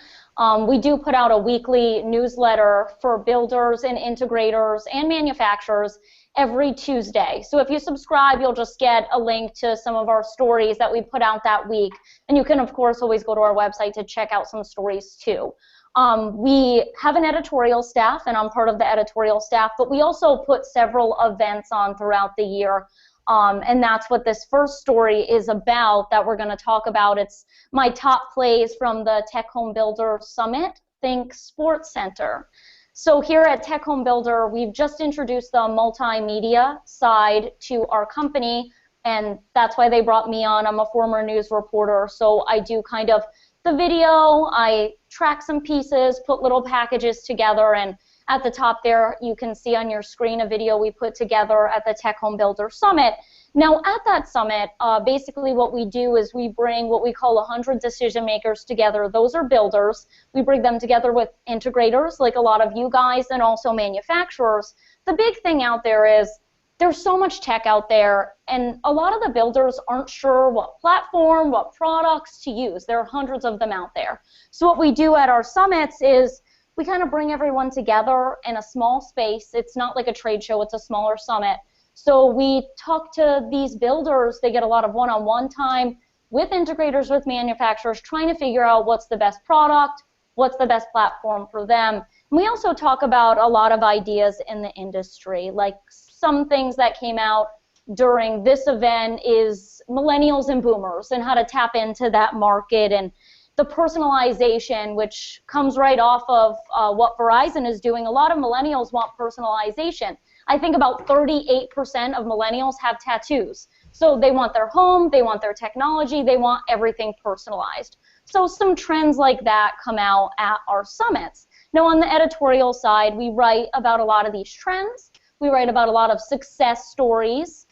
We do put out a weekly newsletter for builders and integrators and manufacturers every Tuesday. So if you subscribe, you'll just get a link to some of our stories that we put out that week. And you can, of course, always go to our website to check out some stories too. We have an editorial staff, and I'm part of the editorial staff, but we also put several events on throughout the year, and that's what this first story is about that we're going to talk about. It's my top plays from the Tech Home Builder Summit, Think Sports Center. So here at Tech Home Builder, we've just introduced the multimedia side to our company, and that's why they brought me on. I'm a former news reporter, so I do kind of the video, I track some pieces, put little packages together, and at the top there you can see on your screen a video we put together at the Tech Home Builder Summit. Now at that summit, basically what we do is we bring what we call 100 decision makers together. Those are builders. We bring them together with integrators like a lot of you guys, and also manufacturers. The big thing out there is there's so much tech out there, and a lot of the builders aren't sure what platform, what products to use. There are hundreds of them out there. So what we do at our summits is we kind of bring everyone together in a small space. It's not like a trade show, it's a smaller summit. So we talk to these builders. They get a lot of one-on-one time with integrators, with manufacturers, trying to figure out what's the best product, what's the best platform for them. And we also talk about a lot of ideas in the industry, like some things that came out during this event is millennials and boomers and how to tap into that market, and the personalization, which comes right off of what Verizon is doing. A lot of millennials want personalization. I think about 38% of millennials have tattoos. So they want their home, they want their technology, they want everything personalized. So some trends like that come out at our summits. Now on the editorial side, we write about a lot of these trends. We write about a lot of success stories.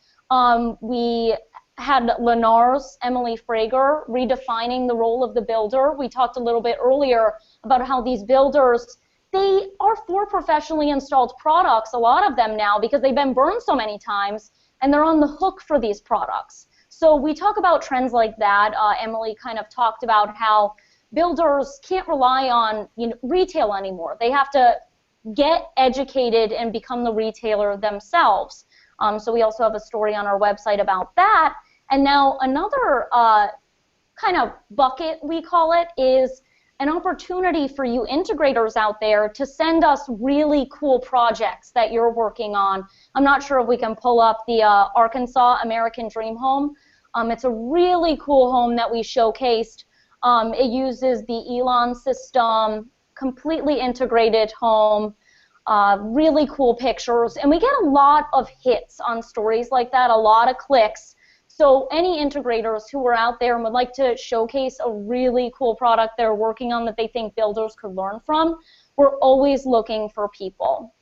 We had Lennar's Emily Frager redefining the role of the builder. We talked a little bit earlier about how these builders, they are for professionally installed products, a lot of them now, because they've been burned so many times, and they're on the hook for these products. So we talk about trends like that. Emily kind of talked about how builders can't rely on retail anymore. They have to get educated and become the retailer themselves. So we also have a story on our website about that. And now another kind of bucket, we call it, is an opportunity for you integrators out there to send us really cool projects that you're working on. I'm not sure if we can pull up the Arkansas American Dream Home. It's a really cool home that we showcased. It uses the Elon system, completely integrated home, really cool pictures, and we get a lot of hits on stories like that, a lot of clicks. So any integrators who are out there and would like to showcase a really cool product they're working on that they think builders could learn from, we're always looking for people.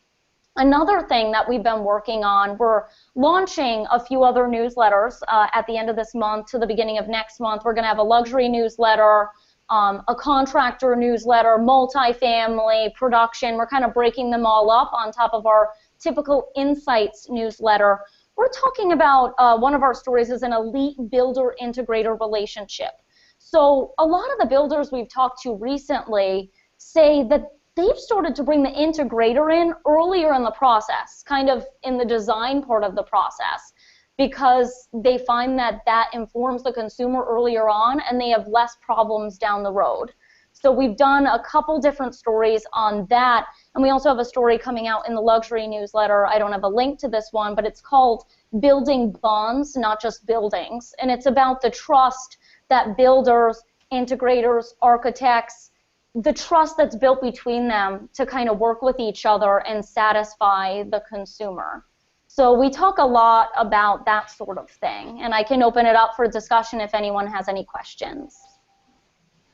Another thing that we've been working on, we're launching a few other newsletters at the end of this month to the beginning of next month. We're going to have a luxury newsletter, a contractor newsletter, multifamily, production. We're kind of breaking them all up on top of our typical insights newsletter. We're talking about one of our stories is an elite builder integrator relationship. So a lot of the builders we've talked to recently say that they've started to bring the integrator in earlier in the process, kind of in the design part of the process, because they find that that informs the consumer earlier on and they have less problems down the road. So we've done a couple different stories on that, and we also have a story coming out in the luxury newsletter. I don't have a link to this one, but it's called Building Bonds, Not Just Buildings, and it's about the trust that builders, integrators, architects, the trust that's built between them to kind of work with each other and satisfy the consumer. So we talk a lot about that sort of thing, and I can open it up for discussion if anyone has any questions.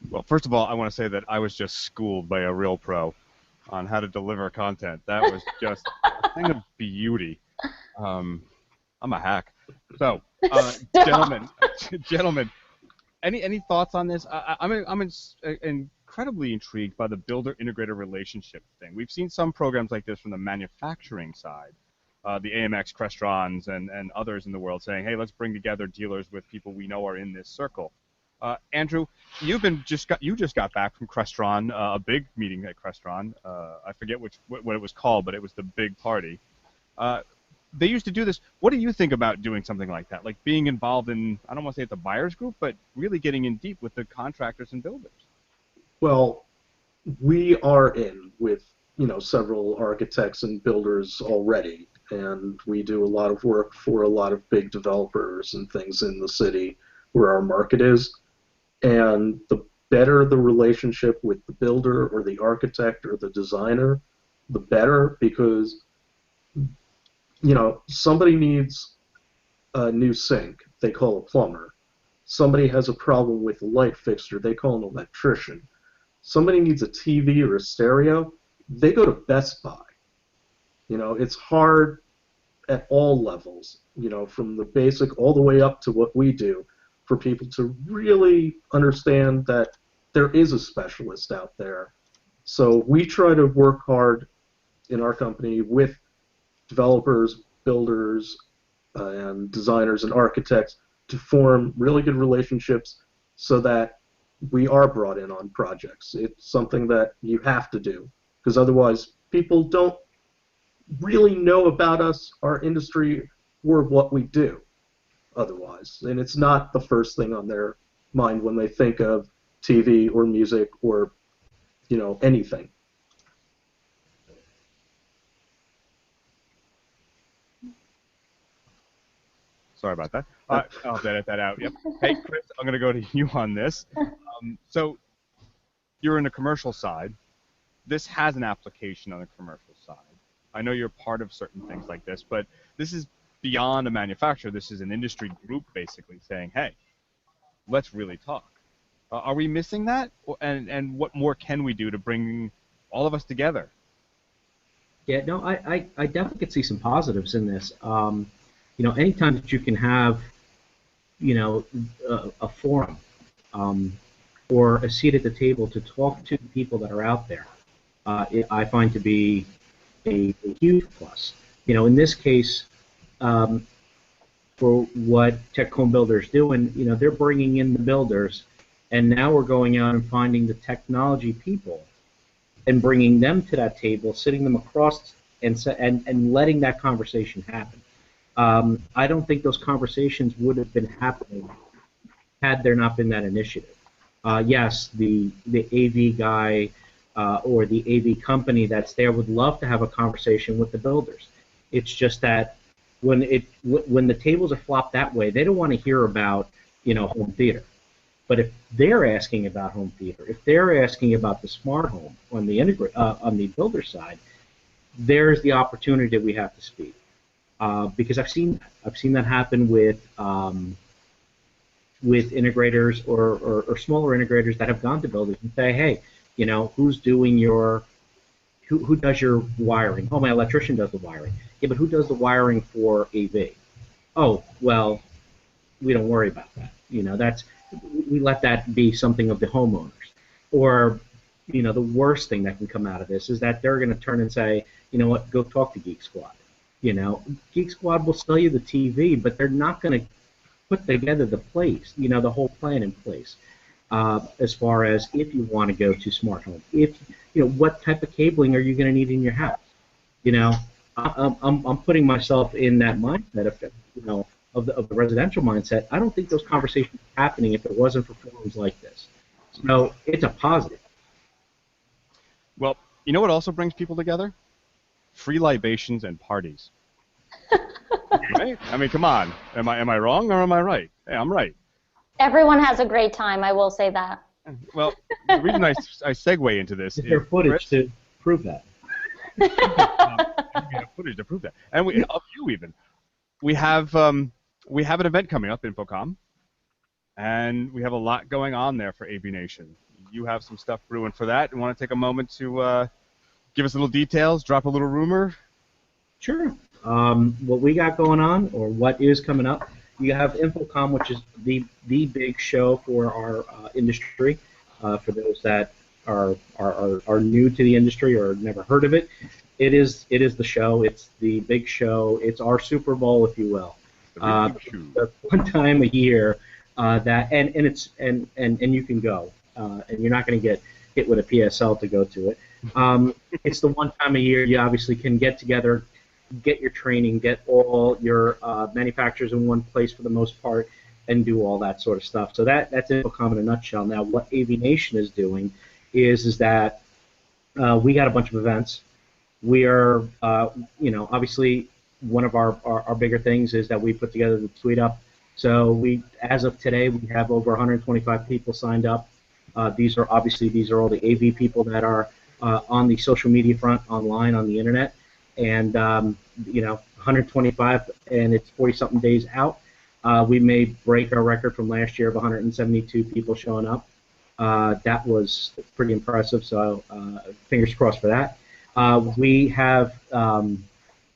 Well, first of all, I want to say that I was just schooled by a real pro on how to deliver content. That was just a thing of beauty. I'm a hack. So, gentlemen, any thoughts on this? I'm incredibly intrigued by the builder-integrator relationship thing. We've seen some programs like this from the manufacturing side, the AMX, Crestrons, and others in the world saying, hey, let's bring together dealers with people we know are in this circle. Andrew, you just got back from Crestron, a big meeting at Crestron. I forget what it was called, but it was the big party. They used to do this. What do you think about doing something like that, like being involved in, I don't want to say it's a buyer's group, but really getting in deep with the contractors and builders? Well, we are in with several architects and builders already, and we do a lot of work for a lot of big developers and things in the city where our market is. And the better the relationship with the builder or the architect or the designer, the better, because somebody needs a new sink, they call a plumber. Somebody has a problem with a light fixture, they call an electrician. Somebody needs a TV or a stereo, they go to Best Buy. It's hard at all levels, from the basic all the way up to what we do, for people to really understand that there is a specialist out there. So we try to work hard in our company with developers, builders, and designers and architects to form really good relationships so that we are brought in on projects. It's something that you have to do, because otherwise people don't really know about us, our industry, or what we do otherwise. And it's not the first thing on their mind when they think of TV or music or, anything. Sorry about that. I'll edit that out. Yep. Hey, Chris, I'm going to go to you on this. So you're in the commercial side. This has an application on the commercial side. I know you're part of certain things like this, but this is beyond a manufacturer. This is an industry group basically saying, hey, let's really talk. Are we missing that? And what more can we do to bring all of us together? Yeah, no, I definitely could see some positives in this. Anytime that you can have, a forum or a seat at the table to talk to people that are out there, I find to be a huge plus. In this case, for what Tech HomeBuilder is doing, they're bringing in the builders, and now we're going out and finding the technology people and bringing them to that table, sitting them across and letting that conversation happen. I don't think those conversations would have been happening had there not been that initiative. yes, the AV guy or the AV company that's there would love to have a conversation with the builders. It's just that when the tables are flopped that way, they don't want to hear about home theater. But if they're asking about home theater, if they're asking about the smart home on the builder side, there's the opportunity that we have to speak. Because I've seen that happen with integrators or smaller integrators that have gone to builders and say, hey, who does your wiring? Oh, my electrician does the wiring. Yeah, but who does the wiring for AV? Oh, well, we don't worry about that. We let that be something of the homeowners. Or, the worst thing that can come out of this is that they're going to turn and say, you know what, go talk to Geek Squad. Geek Squad will sell you the TV, but they're not going to put together the whole plan in place. As far as if you want to go to smart home, what type of cabling are you going to need in your house? I'm putting myself in that mindset of the residential mindset. I don't think those conversations are happening if it wasn't for forums like this. So it's a positive. Well, you know what also brings people together? Free libations and parties. Right? I mean, come on. Am I wrong or am I right? Hey, I'm right. Everyone has a great time, I will say that. Well, the reason I segue into this is there footage to prove that. We have footage to prove that, and of you even. We have an event coming up, InfoComm, and we have a lot going on there for AVNation. You have some stuff brewing for that. You want to take a moment to give us a little details, drop a little rumor? Sure. What we got going on, or what is coming up, you have InfoComm, which is the big show for our industry. For those that are new to the industry or never heard of it, it is the show. It's the big show. It's our Super Bowl, if you will. One time a year and you can go, and you're not going to get hit with a PSL to go to it. It's the one time a year you obviously can get together, get your training, get all your manufacturers in one place for the most part, and do all that sort of stuff. So that's InfoComm in a nutshell. Now, what AVNation is doing is that we got a bunch of events. We are, obviously one of our bigger things is that we put together the Tweet Up. So as of today, we have over 125 people signed up. These are all the AV people that are on the social media front, online, on the internet. And 125, and it's 40-something days out. We may break our record from last year of 172 people showing up. That was pretty impressive. So fingers crossed for that. We have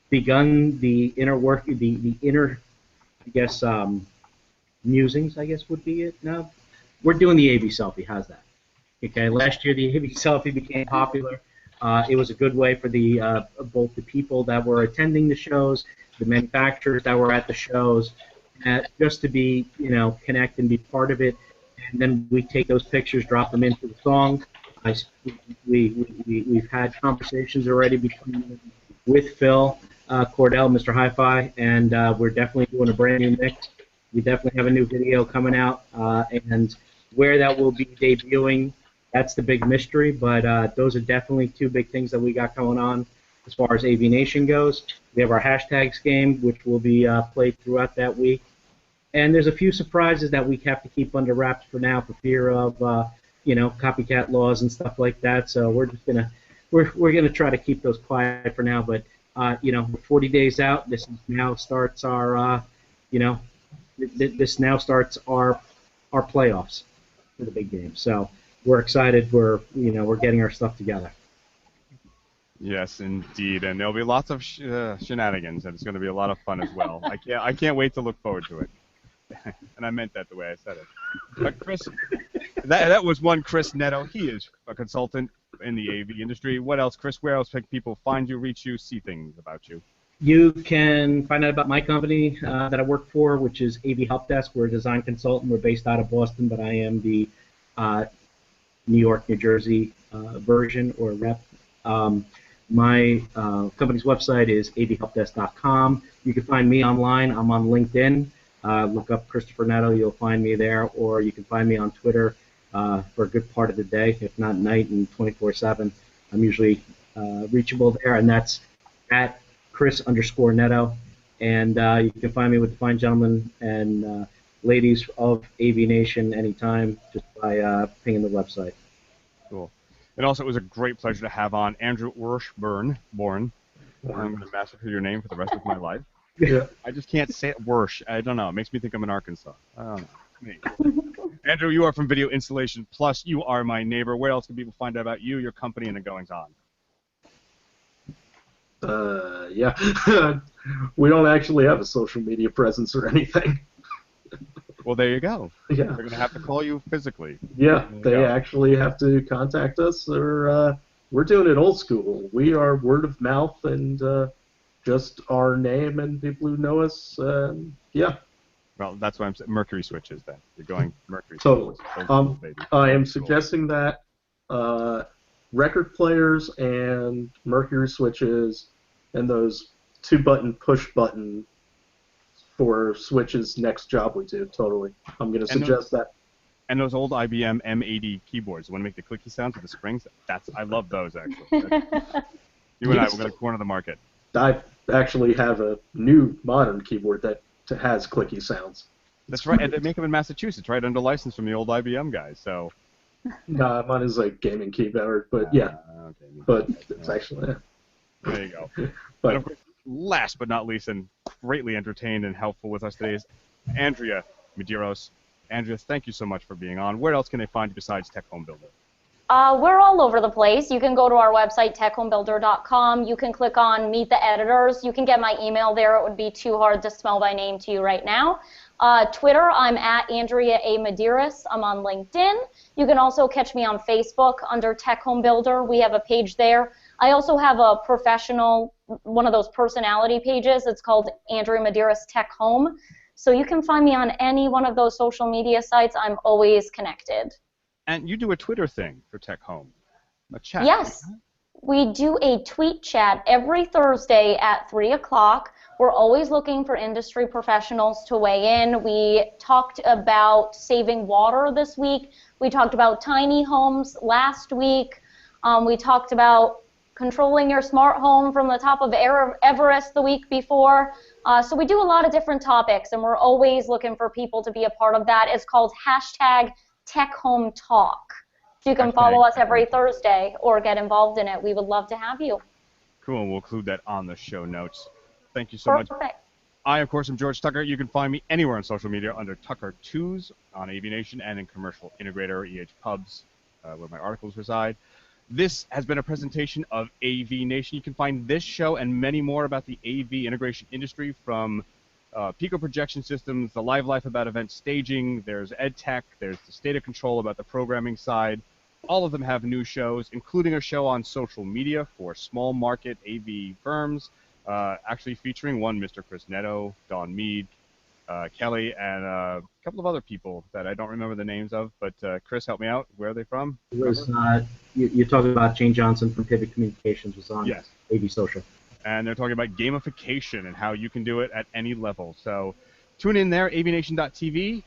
begun the inner, I guess, musings, I guess would be it now. We're doing the AV selfie. How's that? Okay. Last year the AV selfie became popular. It was a good way for both the people that were attending the shows, the manufacturers that were at the shows, just to be, connect and be part of it. And then we take those pictures, drop them into the song. We've had conversations already with Phil Cordell, Mr. Hi-Fi, and we're definitely doing a brand new mix. We definitely have a new video coming out, and where that will be debuting, that's the big mystery, but those are definitely two big things that we got going on as far as AVNation goes. We have our hashtags game, which will be played throughout that week. And there's a few surprises that we have to keep under wraps for now for fear of, copycat laws and stuff like that. So we're just gonna try to keep those quiet for now. But 40 days out, this now starts our, this now starts our playoffs for the big game. So we're excited. We're getting our stuff together. Yes, indeed, and there'll be lots of shenanigans, and it's going to be a lot of fun as well. I can't wait to look forward to it. And I meant that the way I said it. But Chris, that was one Chris Netto. He is a consultant in the AV industry. What else, Chris? Where else can people find you, reach you, see things about you? You can find out about my company that I work for, which is AV Help Desk. We're a design consultant. We're based out of Boston, but I am the New York, New Jersey version or rep. My company's website is avhelpdesk.com. You can find me online. I'm on LinkedIn. Look up Christopher Netto. You'll find me there, or you can find me on Twitter for a good part of the day, if not night and 24/7. I'm usually reachable there, and that's at Chris_Neto. And you can find me with the fine gentlemen and ladies of AVNation anytime just by pinging the website. Cool. And also, it was a great pleasure to have on Andrew Worshburn. I'm going to massacre your name for the rest of my life. Yeah. I just can't say it. Worsh. I don't know. It makes me think I'm in Arkansas. I don't know. Me. Andrew, you are from Video Installation Plus. You are my neighbor. Where else can people find out about you, your company, and the goings-on? Yeah. We don't actually have a social media presence or anything. Well, there you go. Yeah. They're going to have to call you physically. Yeah, There you they go. actually have to contact us, or we're doing it old school. We are word of mouth and just our name and people who know us. Yeah, Well, that's why I'm saying Mercury switches then. You're going Mercury totally. switches. Old school, baby. I am Cool. suggesting that record players and Mercury switches and those 2-button push button for switches next job we do. Totally. I'm going to suggest that. And those old IBM M80 keyboards, the one to make the clicky sounds with the springs, I love those, actually. You and I, we're going to corner the market. I actually have a new modern keyboard that has clicky sounds. That's right, and they make them in Massachusetts, right, under license from the old IBM guys, so... Nah, mine is a gaming keyboard, but yeah. Okay. But it's actually... There you go. But And of course, last but not least, and greatly entertained and helpful with us today is Andrea Medeiros. Andrea, thank you so much for being on. Where else can they find you besides Tech Home Builder? We're all over the place. You can go to our website, techhomebuilder.com. You can click on Meet the Editors. You can get my email there. It would be too hard to spell my name to you right now. Twitter, I'm at Andrea A. Medeiros. I'm on LinkedIn. You can also catch me on Facebook under Tech Home Builder. We have a page there. I also have a professional, one of those personality pages. It's called Andrea Medeiros Tech Home. So you can find me on any one of those social media sites. I'm always connected. And you do a Twitter thing for Tech Home, a chat. Yes, we do a tweet chat every Thursday at 3 o'clock. We're always looking for industry professionals to weigh in. We talked about saving water this week. We talked about tiny homes last week. We talked about controlling your smart home from the top of Everest the week before. So we do a lot of different topics, and we're always looking for people to be a part of that. It's called #TechHomeTalk. So you can follow us every Thursday or get involved in it. We would love to have you. Cool, we'll include that on the show notes. Thank you so much. Perfect. I, of course, am George Tucker. You can find me anywhere on social media under Tucker2s on AVNation and in Commercial Integrator, EH Pubs, where my articles reside. This has been a presentation of AVNation. You can find this show and many more about the AV integration industry, from Pico projection systems, the live life about event staging, there's EdTech, there's the state of control about the programming side. All of them have new shows, including a show on social media for small market AV firms, actually featuring one Mr. Chris Neto, Don Mead, Kelly, and a couple of other people that I don't remember the names of, but Chris, help me out. Where are they from? It was, you're talking about Jane Johnson from Pivot Communications was on Yes. AV Social. And they're talking about gamification and how you can do it at any level. So tune in there, avnation.tv,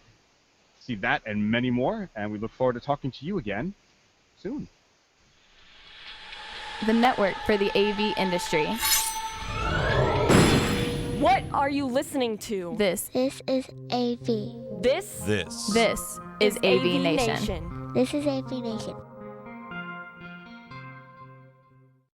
see that and many more, and we look forward to talking to you again soon. The network for the AV industry. What are you listening to? This This is AV. This This is AV Nation. This is AV Nation.